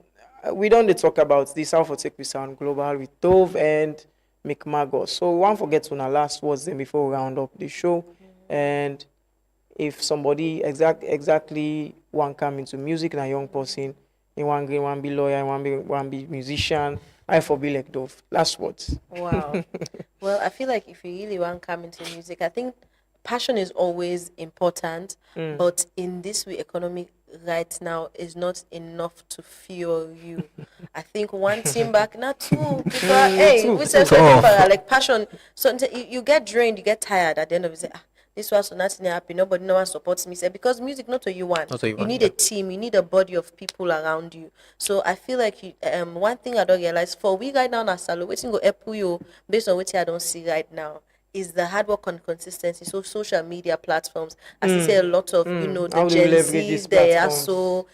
we don't talk about this how for take we sound global with Dove and McMagos. So one forget to our last words then before we round up the show. And if somebody exactly one come into music and a young person, in one be lawyer, one be musician, I for be like Dove. Last words. Wow. Well, I feel like if you really want to come into music, I think passion is always important, but in this way, economy right now is not enough to fuel you. I think one team back, not two. Because, hey, we say like passion. So you get drained, you get tired at the end of it. Say, this was so nothing happy. Nobody, no one supports me. Say because music not what you want. Not what you want, need yeah. a team. You need a body of people around you. So I feel like one thing I don't realize for we right now na salo, waiting go help you based on what I don't see right now is the hard work and consistency. So social media platforms, as you say, a lot of the How do we Gen leverage these Zs, they are platforms? so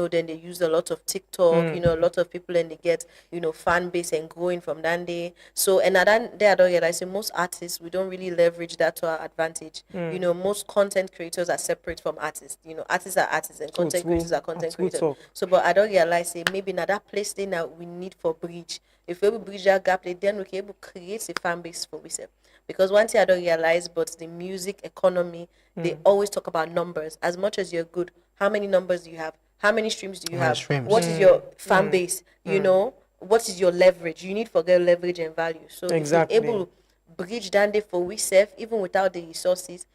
then they use a lot of TikTok, a lot of people, and they get fan base and growing from that day. So and then day I don't realize most artists, we don't really leverage that to our advantage. Most content creators are separate from artists. Artists are artists and content creators are content creators. Talk. So but I don't realize maybe now that place they now we need for bridge. If we able bridge that gap, then we can able create a fan base for we. Because one thing I don't realize, but the music economy, they always talk about numbers. As much as you're good, how many numbers do you have? How many streams do you have? streams. What is your fan base? What is your leverage? You need to forget leverage and value. So Exactly. if you're able to bridge down there for we self, even without the resources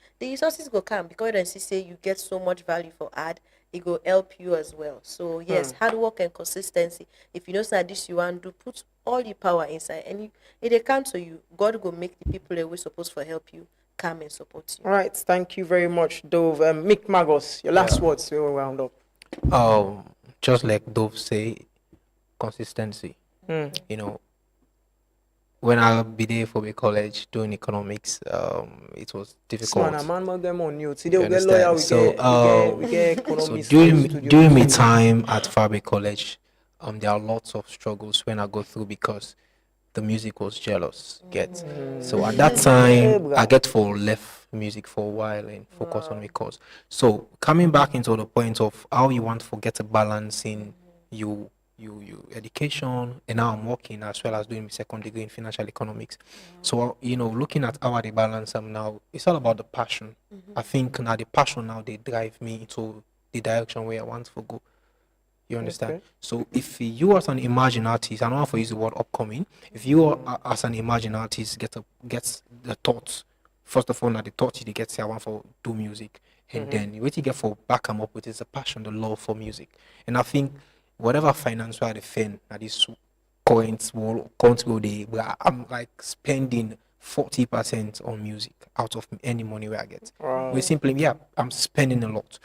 go come because then say you get so much value for ad, it will help you as well. So yes, hard work and consistency. If you know that this you want to put all your power inside, and if they come to you, God will make the people that we're supposed to help you come and support you. All right, thank you very much, Dove. Mick Magos, your last words we will round up. Just like Dove say, consistency. When I be there for the college doing economics, it was difficult. So during my time at Fabric College, there are lots of struggles when I go through because the music was jealous. So at that time, I get for left music for a while and focus on my course. So coming back into the point of how you want to get a balance in you education, and now I'm working as well as doing my second degree in financial economics. So looking at how I balance now, it's all about the passion. I think now the passion now they drive me into the direction where I want to go. You understand? Okay. So if you as an emerging artist, I don't want to use the word upcoming, if you are, as an emerging artist gets the thoughts, first of all now the thought you get say I want to do music, and then what you get for back them up with is the passion, the love for music. And I think whatever finance I defend at this current I'm like spending 40% on music out of any money where I get. Wow. We simply I'm spending a lot.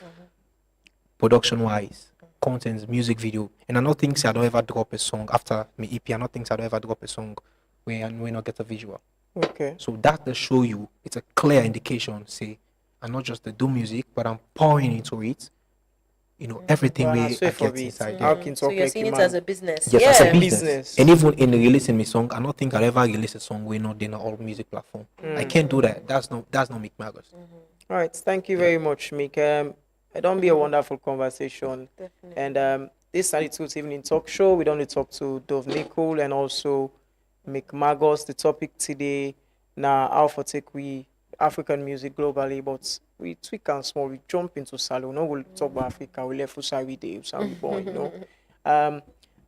Production wise, content, music video. And I don't think I don't ever drop a song after me EP. I don't think I don't ever drop a song where I not get a visual. Okay. So that will show you, it's a clear indication, say, I'm not just to do music, but I'm pouring into it. Everything Well, we I swear I for get it. inside How there. can So talk you're like seeing a it man? as a business. Yes, as a Yeah. business. And even in releasing my song, I don't think I'll ever release a song we're not in all music platform. I can't do that. That's not Mick Magos. All right, thank you very much, Mick. It don't be a wonderful conversation. Definitely. And this Attitude Evening Talk Show, we don't talk to Dove Nicole and also Mick Magos. The topic today, now, how for take we African music globally, but we tweak and small, we jump into salon. No, we'll talk about Africa. We left Usari Day, Usari born.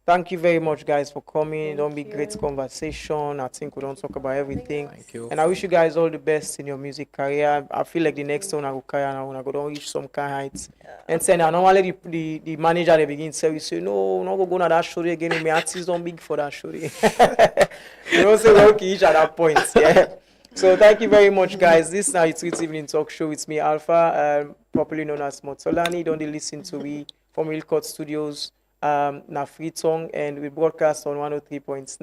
Thank you very much, guys, for coming. Don't be great conversation. I think we don't talk about everything. Thank you. And I wish you guys all the best in your music career. I feel like the next one I will carry now, I go don't reach some kind heights. And then normally the manager they begin say, we say, no, not go to that show again. My artists don't big for that show. You don't say well, okay, each at that point. Yeah. So thank you very much, guys. This is Attitude Evening Talk Show with me, Alpha, popularly known as Motolani. Don't they listen to me from Real Court Studios, na Free Tongue, and we broadcast on 103.9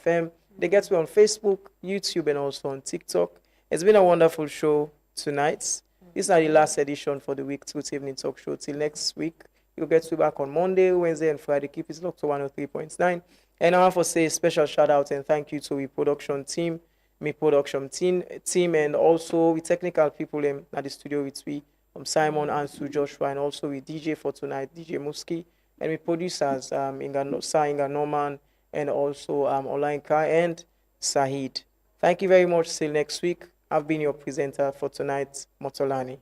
FM. They get me on Facebook, YouTube, and also on TikTok. It's been a wonderful show tonight. This is the last edition for the week, Attitude Evening Talk Show. Till next week, you'll get to be back on Monday, Wednesday, and Friday. Keep it locked to 103.9. And I want to say a special shout out and thank you to the production team, and also the technical people at the studio with me, Simon, Ansu, Joshua, and also with DJ for tonight, DJ Muski, and with producers, Inga Norman, and also Olainka and Sahid. Thank you very much. Till next week. I've been your presenter for tonight, Motolani.